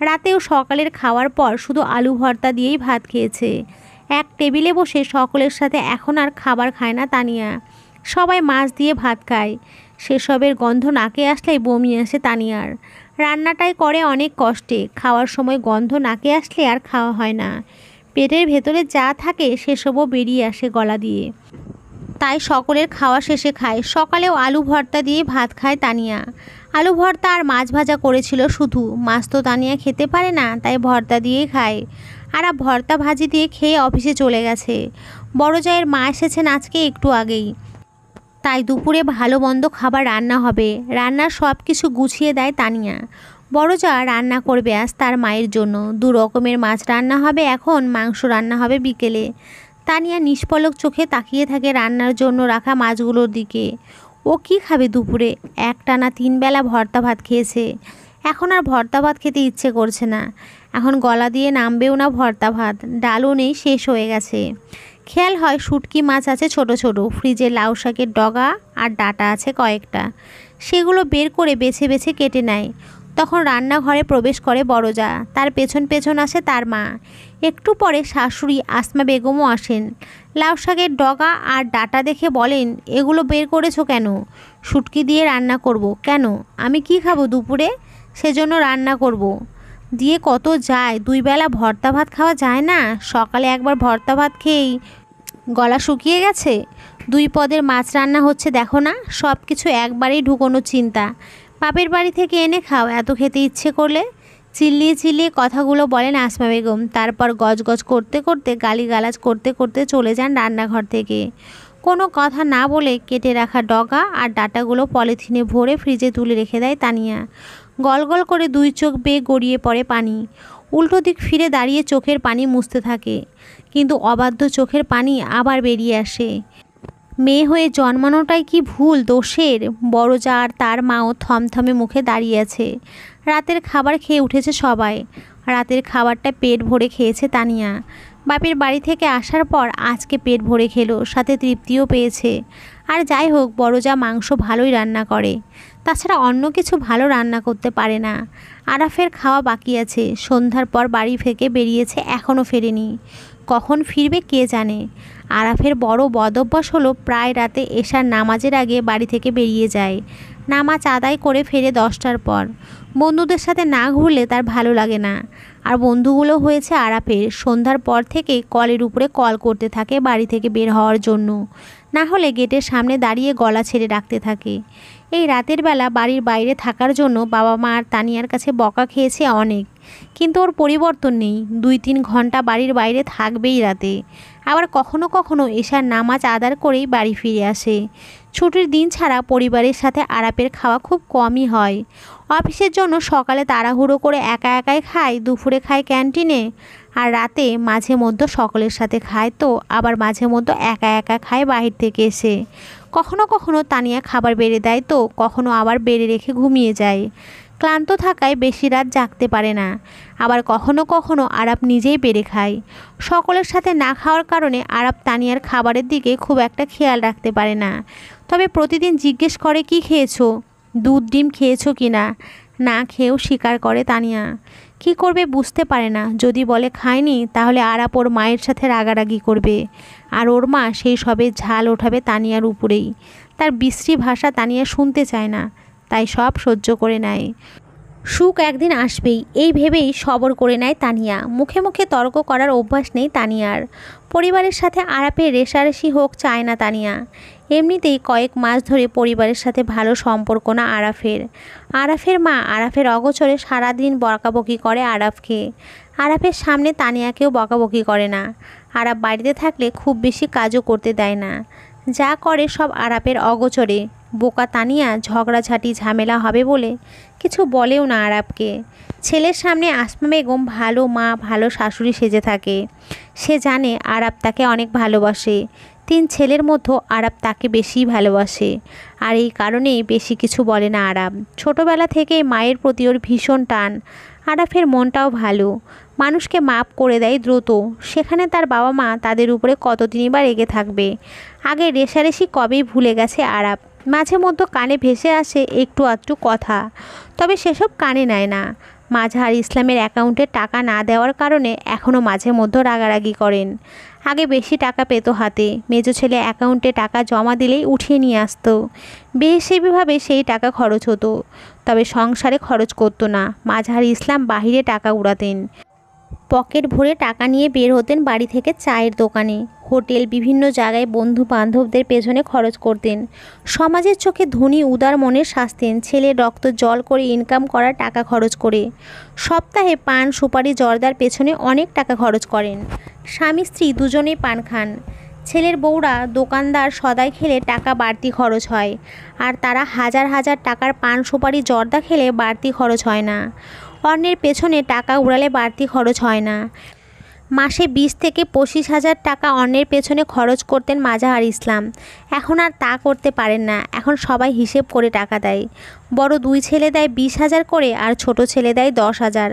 রাতেও সকালের খাওয়ার পর শুধু আলু ভর্তা দিয়েই ভাত খেয়েছে। এক টেবিলে বসে সকলের সাথে এখন আর খাবার খায় না তানিয়া। সবাই মাছ দিয়ে ভাত খায়। সেসবের গন্ধ নাকে আসলেই বমি আসে তানিয়ার। রান্নাটাই করে অনেক কষ্টে, খাওয়ার সময় গন্ধ নাকে আসলে আর খাওয়া হয় না। পেটের ভেতরে যা থাকে সেসবও বেরিয়ে আসে গলা দিয়ে। তাই সকলের খাওয়া শেষে খায়। সকালেও আলু ভর্তা দিয়ে ভাত খায় তানিয়া। আলু ভর্তা আর মাছ ভাজা করেছিল শুধু, মাছ তো তানিয়া খেতে পারে না, তাই ভর্তা দিয়েই খায়। আর ভর্তা ভাজি দিয়ে খেয়ে অফিসে চলে গেছে। বড় জায়ের মা এসেছেন আজকে একটু আগেই, তাই দুপুরে ভালো মন্দ খাবার রান্না হবে। রান্নার সব কিছু গুছিয়ে দেয় তানিয়া। বড় যা রান্না করবে আজ তার মায়ের জন্য। 2 রকমের মাছ রান্না হবে, এখন মাংস রান্না হবে বিকেলে। তানিয়া নিষ্পলক চোখে তাকিয়ে থাকে রান্নার জন্য রাখা মাছগুলোর দিকে। ও কি খাবে দুপুরে? একটানা 3 বেলা ভর্তা ভাত খেয়েছে, এখন আর ভর্তা ভাত খেতে ইচ্ছে করছে না। এখন গলা দিয়ে নামবেও না ভর্তা ভাত, ডালও নেই, শেষ হয়ে গেছে। খেয়াল হয় শুটকি মাছ আছে ছোট ছোট, ফ্রিজে লাউ শাকের ডগা আর ডাঁটা আছে কয়েকটা, সেগুলো বের করে বেছে বেছে কেটে নেয়। তখন রান্নাঘরে প্রবেশ করে বড় যা, তার পেছন পেছন আসে তার মা। একটু পরে শাশুড়ি আসমা বেগমও আসেন। লাউ শাকের ডগা আর ডাঁটা দেখে বলেন, এগুলো বের করেছো কেন? শুটকি দিয়ে রান্না করব। কেন? আমি কি খাবো দুপুরে? সেজন্য রান্না করব। দিয়ে কত যায়, 2 বেলা ভর্তা ভাত খাওয়া যায় না? সকালে একবার ভর্তা ভাত খেয়েই গলা শুকিয়ে গেছে। 2 পদের মাছ রান্না হচ্ছে দেখো না, সব কিছু একবারেই ঢুকোনো চিন্তা। বাপের বাড়ি থেকে এনে খাও এত খেতে ইচ্ছে করলে। চিল্লিয়ে চিল্লিয়ে কথাগুলো বলেন আসমা বেগম, তারপর গজগজ করতে করতে গালিগালাজ করতে করতে চলে যান রান্নাঘর থেকে। কোনো কথা না বলে কেটে রাখা ডগা আর ডাঁটাগুলো পলিথিনে ভরে ফ্রিজে তুলে রেখে দেয় তানিয়া। গলগল করে 2 চোখ বেয়ে গড়িয়ে পড়ে পানি। উল্টো দিক ফিরে দাঁড়িয়ে চোখের পানি মুছতে থাকে, কিন্তু অবাধ্য চোখের পানি আবার বেরিয়ে আসে। মেয়ে হয়ে জন্মানোটাই কি ভুল দোষের? বড় যা আর তার মাও থমথমে মুখে দাঁড়িয়ে আছে। রাতের খাবার খেয়ে উঠেছে সবাই। রাতের খাবারটা পেট ভরে খেয়েছে তানিয়া। বাপের বাড়ি থেকে আসার পর আজকে পেট ভরে খেলো, সাথে তৃপ্তিও পেয়েছে। আর যাই হোক, বড় যা মাংস ভালোই রান্না করে, তাছাড়া অন্য কিছু ভালো রান্না করতে পারে না। আরাফের খাওয়া বাকি আছে, সন্ধ্যার পর বাড়ি থেকে বেরিয়েছে, এখনও ফেরেনি। কখন ফিরবে কে জানে। আরাফের বড় বদভ্যাস হলো প্রায় রাতে এশার নামাজের আগে বাড়ি থেকে বেরিয়ে যায়। নামাজ আদায় করে ফেরে 10টার পর। বন্ধুদের সাথে না ঘুরলে তার ভালো লাগে না। আর বন্ধুগুলো হয়েছে আরাফের। সন্ধ্যার পর থেকে কলের উপরে কল করতে থাকে বাড়ি থেকে বের হওয়ার জন্য, না হলে গেটের সামনে দাঁড়িয়ে গলা ছেড়ে রাখতে থাকে। এই রাতের বেলা বাড়ির বাইরে থাকার জন্য বাবা মা আর তানিয়ার কাছে বকা খেয়েছে অনেক, কিন্তু ওর পরিবর্তন নেই। 2-3 ঘন্টা বাড়ির বাইরে থাকবেই রাতে। আবার কখনো কখনো এশার নামাজ আদার করেই বাড়ি ফিরে আসে। ছুটির দিন ছাড়া পরিবারের সাথে আরাপের খাওয়া খুব কমই হয়। অফিসের জন্য সকালে তাড়াহুড়ো করে একা একাই খায়, দুপুরে খায় ক্যান্টিনে, আর রাতে মাঝে মধ্যে সকলের সাথে খায়, তো আবার মাঝে মধ্যে একা একা খায় বাহির থেকে এসে। কখনো কখনো তানিয়া খাবার বেড়ে দেয়, তো কখনো আবার বেড়ে রেখে ঘুমিয়ে যায়। ক্লান্ত থাকায় বেশি রাত জাগতে পারে না। আবার কখনো কখনো আরাপ নিজেই বেড়ে খায়। সকলের সাথে না খাওয়ার কারণে আরাপ তানিয়ার খাবারের দিকে খুব একটা খেয়াল রাখতে পারে না। তবে প্রতিদিন জিজ্ঞেস করে, কি খেয়েছো? দুধ ডিম খেয়েছো কি না? না খেয়েও স্বীকার করে তানিয়া। কি করবে বুঝতে পারে না। যদি বলে খায়নি, তাহলে আরাপ ওর মায়ের সাথে রাগারাগি করবে, আর ওর মা সেই সবে ঝাল ওঠাবে তানিয়ার উপরেই। তার বিশ্রী ভাষা তানিয়া শুনতে চায় না, তাই সব সহ্য করে নেয়। সুখ একদিন আসবেই এই ভেবেই সবর করে নেয় তানিয়া। মুখে মুখে তর্ক করার অভ্যাস নেই তানিয়ার। পরিবারের সাথে আরাপের রেষারেষি হোক চায় না তানিয়া। এমনিতেই কয়েক মাস ধরে পরিবারের সাথে ভালো সম্পর্ক না আরাফের। আরাফের মা আরাফের অগোচরে সারাদিন বকাবকি করে আরাফকে। আরাফের সামনে তানিয়াকেও বকাবকি করে না। আরাফ বাড়িতে থাকলে খুব বেশি কাজও করতে দেয় না, যা করে সব আরাপের অগোচরে। বোকা তানিয়া ঝগড়াঝাটি ঝামেলা হবে বলে কিছু বলেও না আরাপকে। ছেলের সামনে আসমা বেগম ভালো মা ভালো শাশুড়ি সেজে থাকে। সে জানে আরাপ তাকে অনেক ভালোবাসে। 3 ছেলের মধ্যে আরাপ তাকে বেশি ভালোবাসে, আর এই কারণেই বেশি কিছু বলে না আরাপ। ছোটোবেলা থেকে মায়ের প্রতি ওর ভীষণ টান। আরাফের মনটাও ভালো, মানুষকে মাপ করে দেয় দ্রুত। সেখানে তার বাবা মা তাদের উপরে কতদিনই বা রেগে থাকবে। আগে রেষারেষি কবেই ভুলে গেছে আরাপ। মাঝে মধ্যে কানে ভেসে আসে একটু আধটু কথা, তবে সেসব কানে নেয় না। মাঝহার ইসলামের অ্যাকাউন্টে টাকা না দেওয়ার কারণে এখনও মাঝে মধ্যে রাগারাগি করেন। আগে বেশি টাকা পেত হাতে, মেজো ছেলে অ্যাকাউন্টে টাকা জমা দিলেই উঠিয়ে নিয়ে আসতো। বেহিসেবিভাবে সেই টাকা খরচ হতো, তবে সংসারে খরচ করতো না। মাঝহার ইসলাম বাহিরে টাকা উড়াতেন। পকেট ভরে টাকা নিয়ে বের হতেন বাড়ি থেকে চায়ের দোকানে, হোটেল, বিভিন্ন জায়গায় বন্ধু বান্ধবদের পেছনে খরচ করতেন। সমাজের চোখে ধনী উদার মনের সাজতেন, ছেলের রক্ত জল করে ইনকাম করা টাকা খরচ করে। সপ্তাহে পান, সুপারি, জর্দার পেছনে অনেক টাকা খরচ করেন। স্বামী স্ত্রী দুজনেই পান খান। ছেলের বউরা দোকানদার সদাই খেলে টাকা বাড়তি খরচ হয়, আর তারা হাজার হাজার টাকার পান, সুপারি, জর্দা খেলে বাড়তি খরচ হয় না। অন্যের পেছনে টাকা উড়ালে বাড়তি খরচ হয় না। মাসে 20 থেকে 25,000 টাকা অন্যের পেছনে খরচ করতেন মাজাহার ইসলাম। এখন আর তা করতে পারেন না। এখন সবাই হিসেব করে টাকা দেয়। বড় 2 ছেলে দেয় 20,000 করে, আর ছোট ছেলে দেয় 10,000,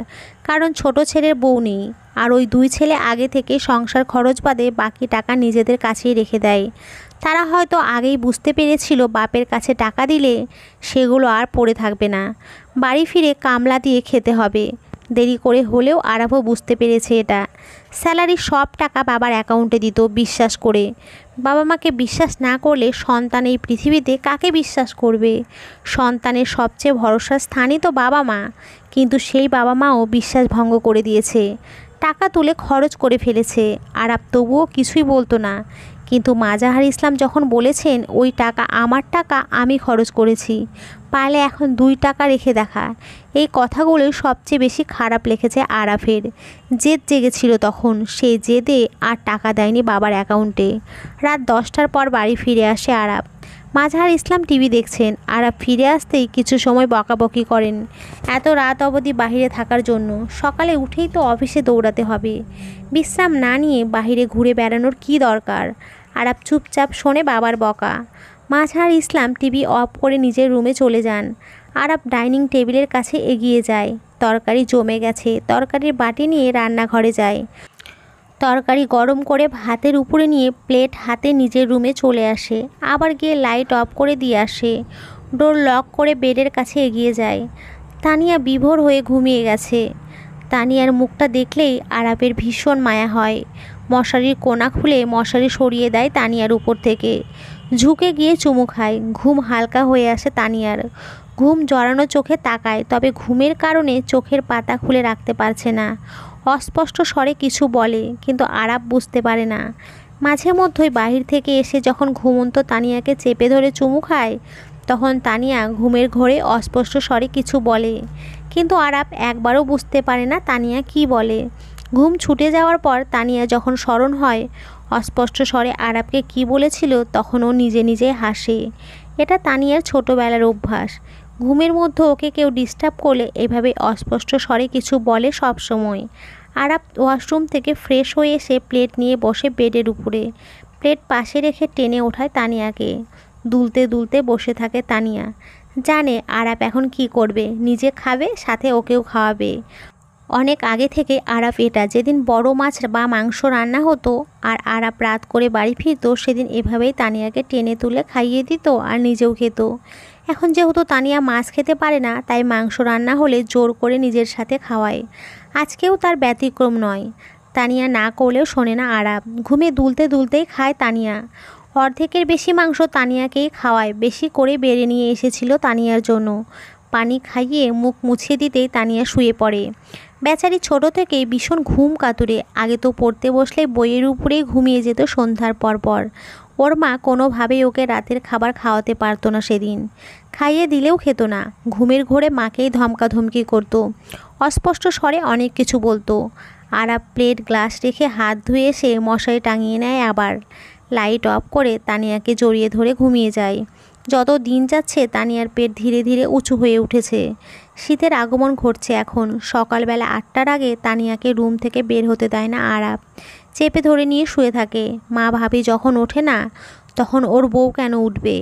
কারণ ছোট ছেলের বউ নেই। আর ওই 2 ছেলে আগে থেকে সংসার খরচ বাদে বাকি টাকা নিজেদের কাছেই রেখে দেয়। তারা হয়তো আগেই বুঝতে পেরেছিল বাপের কাছে টাকা দিলে সেগুলো আর পড়ে থাকবে না, বাড়ি ফিরে কামলা দিয়ে খেতে হবে। দেরি করে হলেও আরাফও বুঝতে পেরেছে এটা। স্যালারির সব টাকা বাবার অ্যাকাউন্টে দিত বিশ্বাস করে। বাবা মাকে বিশ্বাস না করলে সন্তান এই পৃথিবীতে কাকে বিশ্বাস করবে? সন্তানের সবচেয়ে ভরসার স্থানই তো বাবা মা, কিন্তু সেই বাবা মাও বিশ্বাস ভঙ্গ করে দিয়েছে। টাকা তুলে খরচ করে ফেলেছে। আরাফ তবুও কিছুই বলতো না, কিন্তু মাজাহার ইসলাম যখন বলেছেন ওই টাকা আমার টাকা, আমি খরচ করেছি, পারলে এখন 2 টাকা রেখে দেখা, এই কথাগুলোই সবচেয়ে বেশি খারাপ লেগেছে আরাফের। জেদ জেগেছিল তখন, সেই জেদে আর টাকা দেয়নি বাবার অ্যাকাউন্টে। রাত 10টার পর বাড়ি ফিরে আসে আরাফ। মাজাহার ইসলাম টিভি দেখছেন। আরাফ ফিরে আসতেই কিছু সময় বকাবকি করেন, এত রাত অবধি বাহিরে থাকার জন্য। সকালে উঠেই তো অফিসে দৌড়াতে হবে, বিশ্রাম না নিয়ে বাহিরে ঘুরে বেড়ানোর কী দরকার? আরাফ চুপচাপ শোনে বাবার বকা। মাজাহার ইসলাম টিভি অফ করে নিজের রুমে চলে যান। আরাফ ডাইনিং টেবিলের কাছে এগিয়ে যায়। তরকারি জমে গেছে। তরকারির বাটি নিয়ে রান্নাঘরে যায়। তরকারি গরম করে ভাতের উপরে নিয়ে প্লেট হাতে নিজের রুমে চলে আসে। আবার গিয়ে লাইট অফ করে দিয়ে আসে। ডোর লক করে বেডের কাছে এগিয়ে যায়। তানিয়া বিভোর হয়ে ঘুমিয়ে গেছে। তানিয়ার মুখটা দেখলেই আরাফের ভীষণ মায়া হয়। মশারির কোনা খুলে মশারি সরিয়ে দেয় তানিয়ার উপর থেকে। ঝুঁকে গিয়ে চুমু খায়। ঘুম হালকা হয়ে আসে তানিয়ার। ঘুম জড়ানো চোখে তাকায়, তবে ঘুমের কারণে চোখের পাতা খুলে রাখতে পারছে না। অস্পষ্ট স্বরে কিছু বলে, কিন্তু আরাফ বুঝতে পারে না। মাঝে মধ্যেই বাহির থেকে এসে যখন ঘুমন্ত তানিয়াকে চেপে ধরে চুমু খায়, তখন তানিয়া ঘুমের ঘোরে অস্পষ্ট স্বরে কিছু বলে, কিন্তু আরাফ একবারও বুঝতে পারে না তানিয়া কি বলে। ঘুম ছুটে যাওয়ার পর তানিয়া যখন স্মরণ হয় অস্পষ্ট স্বরে আরাফকে কি বলেছিল, তখন ও নিজে নিজে হাসে। এটা তানিয়ার ছোটোবেলার অভ্যাস। ঘুমের মধ্যে ওকে কেউ ডিস্টার্ব করলে এভাবে অস্পষ্ট স্বরে কিছু বলে সব সময়। আরাফ ওয়াশরুম থেকে ফ্রেশ হয়ে এসে প্লেট নিয়ে বসে বেডের উপরে। প্লেট পাশে রেখে টেনে ওঠায় তানিয়াকে। দুলতে দুলতে বসে থাকে তানিয়া। জানে আরাফ এখন কি করবে, নিজে খাবে, সাথে ওকেও খাওয়াবে। অনেক আগে থেকে আরাফ এটা, যেদিন বড় মাছ বা মাংস রান্না হতো আর আরাফ রাত করে বাড়ি ফিরত, সেদিন এভাবেই তানিয়াকে টেনে তুলে খাইয়ে দিত আর নিজেও খেত। এখন যেহেতু তানিয়া মাছ খেতে পারে না, তাই মাংস রান্না হলে জোর করে নিজের সাথে খাওয়ায়। আজকেও তার ব্যতিক্রম নয়। তানিয়া না করলেও শোনে না আরাফ। ঘুমে দুলতে দুলতেই খায় তানিয়া। অর্ধেকের বেশি মাংস তানিয়াকেই খাওয়ায়। বেশি করে বেড়ে নিয়ে এসেছিল তানিয়ার জন্য। পানি খাইয়ে মুখ মুছিয়ে দিতেই তানিয়া শুয়ে পড়ে। বেচারি ছোট থেকেই ভীষণ ঘুম কাতুরে। আগে তো পড়তে বসলে বইয়ের উপরেই ঘুমিয়ে যেত সন্ধ্যার পর। ওর মা কোনোভাবেই ওকে রাতের খাবার খাওয়াতে পারতো না সেদিন। খাইয়ে দিলেও খেত না। ঘুমের ঘোরে মাকেই ধমকাধমকি করতো। অস্পষ্ট স্বরে অনেক কিছু বলতো। আরাফ প্লেট গ্লাস রেখে হাত ধুয়ে এসে মশারি টাঙিয়ে নেয় আবার। লাইট অফ করে তানিয়াকে জড়িয়ে ধরে ঘুমিয়ে যায়। যত দিন যাচ্ছে তানিয়ার পেট ধীরে ধীরে উঁচু হয়ে উঠেছে। শীতের আগমন ঘটছে এখন। সকালবেলা 8টার আগে তানিয়াকে রুম থেকে বের হতে দেয় না আরাফ। চেপে ধরে নিয়ে শুয়ে থাকে। মা ভাবি যখন ওঠে না, তখন ওর বউ কেন উঠবে?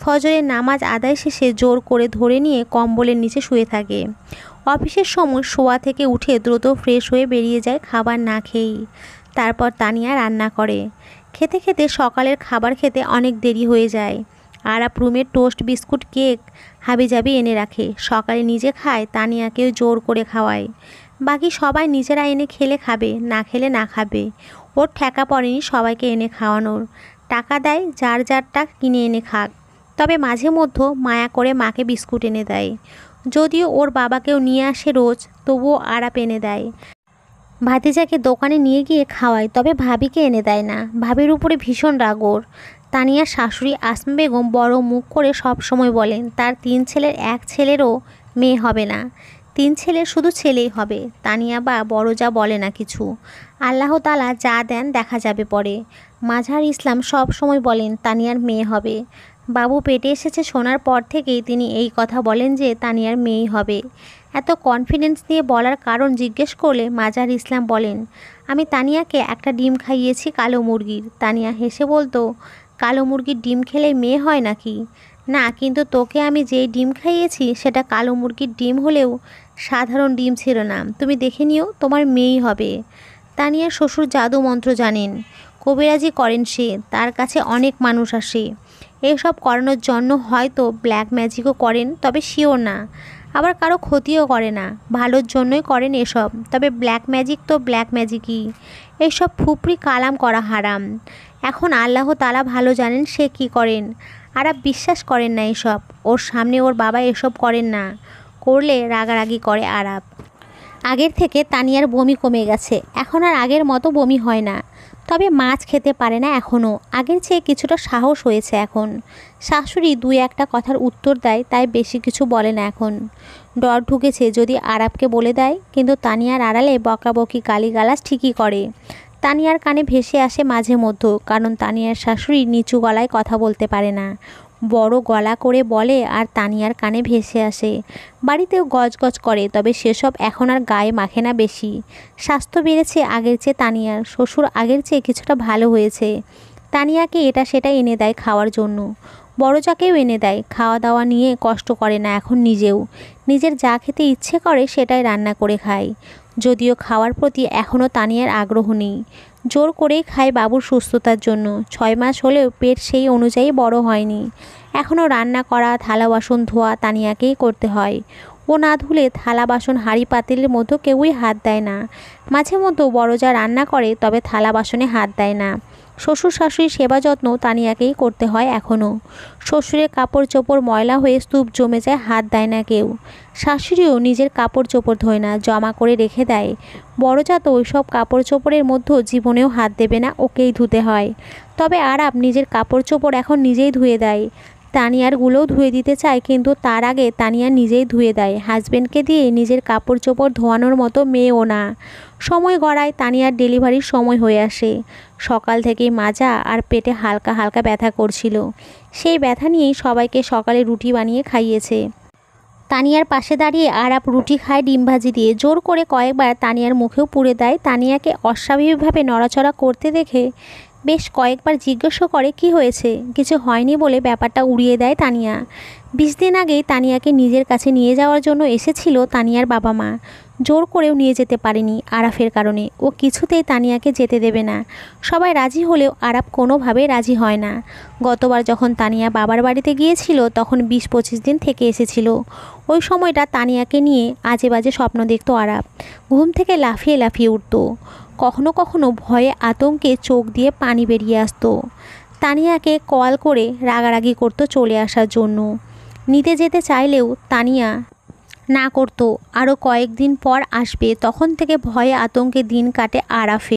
ফজরের নামাজ আদায় শেষে জোর করে ধরে নিয়ে কম্বলের নিচে শুয়ে থাকে। অফিসের সময় শোয়া থেকে উঠে দ্রুত ফ্রেশ হয়ে বেরিয়ে যায় খাবার না খেয়েই। তারপর তানিয়া রান্না করে। খেতে খেতে সকালের খাবার খেতে অনেক দেরি হয়ে যায়। আরাফ রুমের টোস্ট, বিস্কুট, কেক হাবিজাবি এনে রাখে। সকালে নিজে খায়, তানিয়াকেও জোর করে খাওয়ায়। বাকি সবাই নিজেরা এনে খেলে খাবে, না খেলে না খাবে। ওর ঠেকা পড়েনি সবাইকে এনে খাওয়ানোর। টাকা দেয়, যার যারটা কিনে এনে খাক। তবে মাঝে মধ্যে মায়া করে মাকে বিস্কুট এনে দেয়। যদিও ওর বাবাকেও নিয়ে আসে রোজ, তবুও আরাফ এনে দেয়। ভাতিজাকে দোকানে নিয়ে গিয়ে খাওয়ায়, তবে ভাবিকে এনে দেয় না। ভাবির উপরে ভীষণ রাগ ওর। তানিয়ার শাশুড়ি আসমা বেগম বড় মুখ করে সব সময় বলেন তার 3 ছেলের এক ছেলেরও মেয়ে হবে না, 3 ছেলের শুধু ছেলেই হবে। তানিয়া বা বড় যা বলে না কিছু, আল্লাহ তাআলা যা দেন দেখা যাবে পরে। মাঝহার ইসলাম সব সময় বলেন তানিয়ার মেয়ে হবে। বাবু পেটে এসেছে শোনার পর থেকেই তিনি এই কথা বলেন যে তানিয়ার মেয়েই হবে। এত কনফিডেন্স নিয়ে বলার কারণ জিজ্ঞেস করলে মাঝহার ইসলাম বলেন, আমি তানিয়াকে একটা ডিম খাইয়েছি কালো মুরগির। তানিয়া হেসে বলতো, কালো মুরগির ডিম খেলে মেয়ে হয় নাকি? না, কিন্তু তোকে আমি যেই ডিম খাইয়েছি সেটা কালো মুরগির ডিম হলেও সাধারণ ডিম ছিল না। তুমি দেখে নিও, তোমার মেয়েই হবে। তানিয়ার শ্বশুর জাদু মন্ত্র জানেন, কবিরাজি করেন সে, তার কাছে অনেক মানুষ আসে। এসব করানোর জন্য হয়তো ব্ল্যাক ম্যাজিকও করেন, তবে শিওর না। আবার কারো ক্ষতিও করে না, ভালোর জন্যই করেন এসব। তবে ব্ল্যাক ম্যাজিক তো ব্ল্যাক ম্যাজিকই, এইসব ফুপড়ি কালাম করা হারাম। এখন আল্লাহ তাআলা ভালো জানেন সে কি করেন। আরাব বিশ্বাস করেন না এসব, ওর সামনে ওর বাবা এসব করেন না, করলে রাগারাগি করে আরাব। আগের থেকে তানিয়ার বমি কমে গেছে, এখন আর আগের মতো বমি হয় না। তবে মাছ খেতে পারে না এখনও, আগের চেয়ে কিছুটা সাহস হয়েছে এখন। শাশুড়ি 2-1টা কথার উত্তর দেয়, তাই বেশি কিছু বলে না এখন। ডর ঢুকেছে যদি আরাবকে বলে দেয়, কিন্তু তানিয়ার আড়ালে বকাবকি গালিগালাজ ঠিকই করে। তানিয়ার কানে ভেসে আসে মাঝে মধ্যে, কারণ তানিয়ার শাশুড়ি নিচু গলায় কথা বলতে পারে না, বড় গলা করে বলে আর তানিয়ার কানে ভেসে আসে। বাড়িতেও গজগজ করে, তবে সেসব এখন আর গায়ে মাখে না বেশি। স্বাস্থ্য বেড়েছে আগের চেয়ে তানিয়ার, শ্বশুর আগের চেয়ে কিছুটা ভালো হয়েছে। তানিয়াকে এটা সেটা এনে দেয় খাওয়ার জন্য, বড় যাকেও এনে দেয়। খাওয়া দাওয়া নিয়ে কষ্ট করে না এখন নিজেও, নিজের যা খেতে ইচ্ছে করে সেটাই রান্না করে খায়। যদিও খাওয়ার প্রতি এখনও তানিয়ার আগ্রহ নেই, জোর করেই খায় বাবুর সুস্থতার জন্য। 6 মাস হলেও পেট সেই অনুযায়ী বড় হয়নি। এখনও রান্না করা, থালা বাসন ধোয়া তানিয়াকেই করতে হয়। ও না ধুলে থালা বাসন হাঁড়ি পাতিলের মতো কেউই হাত দেয় না। মাঝে মধ্যে বড় যা রান্না করে, তবে থালা বাসনে হাত দেয় না। শ্বশুর শাশুড়ির সেবা যত্ন তানিয়াকেই করতে হয় এখনও। শ্বশুরের কাপড় চোপড় ময়লা হয়ে স্তূপ জমে যায়, হাত দেয় না কেউ। শাশুড়িও নিজের কাপড় চোপড় ধোয় না, জমা করে রেখে দেয়। বড় যা তো ওইসব কাপড় চোপড়ের মধ্যেও জীবনেও হাত দেবে না, ওকেই ধুতে হয়। তবে আরাব নিজের কাপড় চোপড় এখন নিজেই ধুয়ে দেয়। তানিয়ারগুলোও ধুয়ে দিতে চায়, কিন্তু তার আগে তানিয়া নিজেই ধুয়ে দেয়। হাজবেন্ডকে দিয়ে নিজের কাপড় চোপড় ধোয়ানোর মতো মেয়েও না। সময় গড়ায় তানিয়ার ডেলিভারির সময় হয়ে আসে। সকাল থেকেই মাজা আর পেটে হালকা হালকা ব্যথা করছিল। সেই ব্যথা নিয়েই সবাইকে সকালে রুটি বানিয়ে খাইয়েছে। তানিয়ার পাশে দাঁড়িয়ে আরাব রুটি খায় ডিম ভাজি দিয়ে, জোর করে কয়েকবার তানিয়ার মুখেও পুড়ে দেয়। তানিয়াকে অস্বাভাবিকভাবে নড়াচড়া করতে দেখে বেশ কয়েকবার জিজ্ঞাসা করে কি হয়েছে। কিছু হয়নি বলে ব্যাপারটা উড়িয়ে দেয় তানিয়া। 20 দিন আগেই তানিয়াকে নিজের কাছে নিয়ে যাওয়ার জন্য এসেছিল তানিয়ার বাবা মা, জোর করেও নিয়ে যেতে পারেনি আরাফের কারণে। ও কিছুতেই তানিয়াকে যেতে দেবে না। সবাই রাজি হলেও আরাব কোনোভাবেই রাজি হয় না। গতবার যখন তানিয়া বাবার বাড়িতে গিয়েছিল তখন 20-25 দিন থেকে এসেছিল। ওই সময়টা তানিয়াকে নিয়ে আজে বাজে স্বপ্ন দেখত আরাব। ঘুম থেকে লাফিয়ে লাফিয়ে উঠত, কখনো কখনো ভয়ে আতঙ্কে চোখ দিয়ে পানি বেরিয়ে আসতো। তানিয়াকে কল করে রাগারাগি করতো চলে আসার জন্য। নিতে যেতে চাইলেও তানিয়া না করতো, আরও কয়েকদিন পর আসবে। তখন থেকে ভয়ে আতঙ্কে দিন কাটে আরাফে।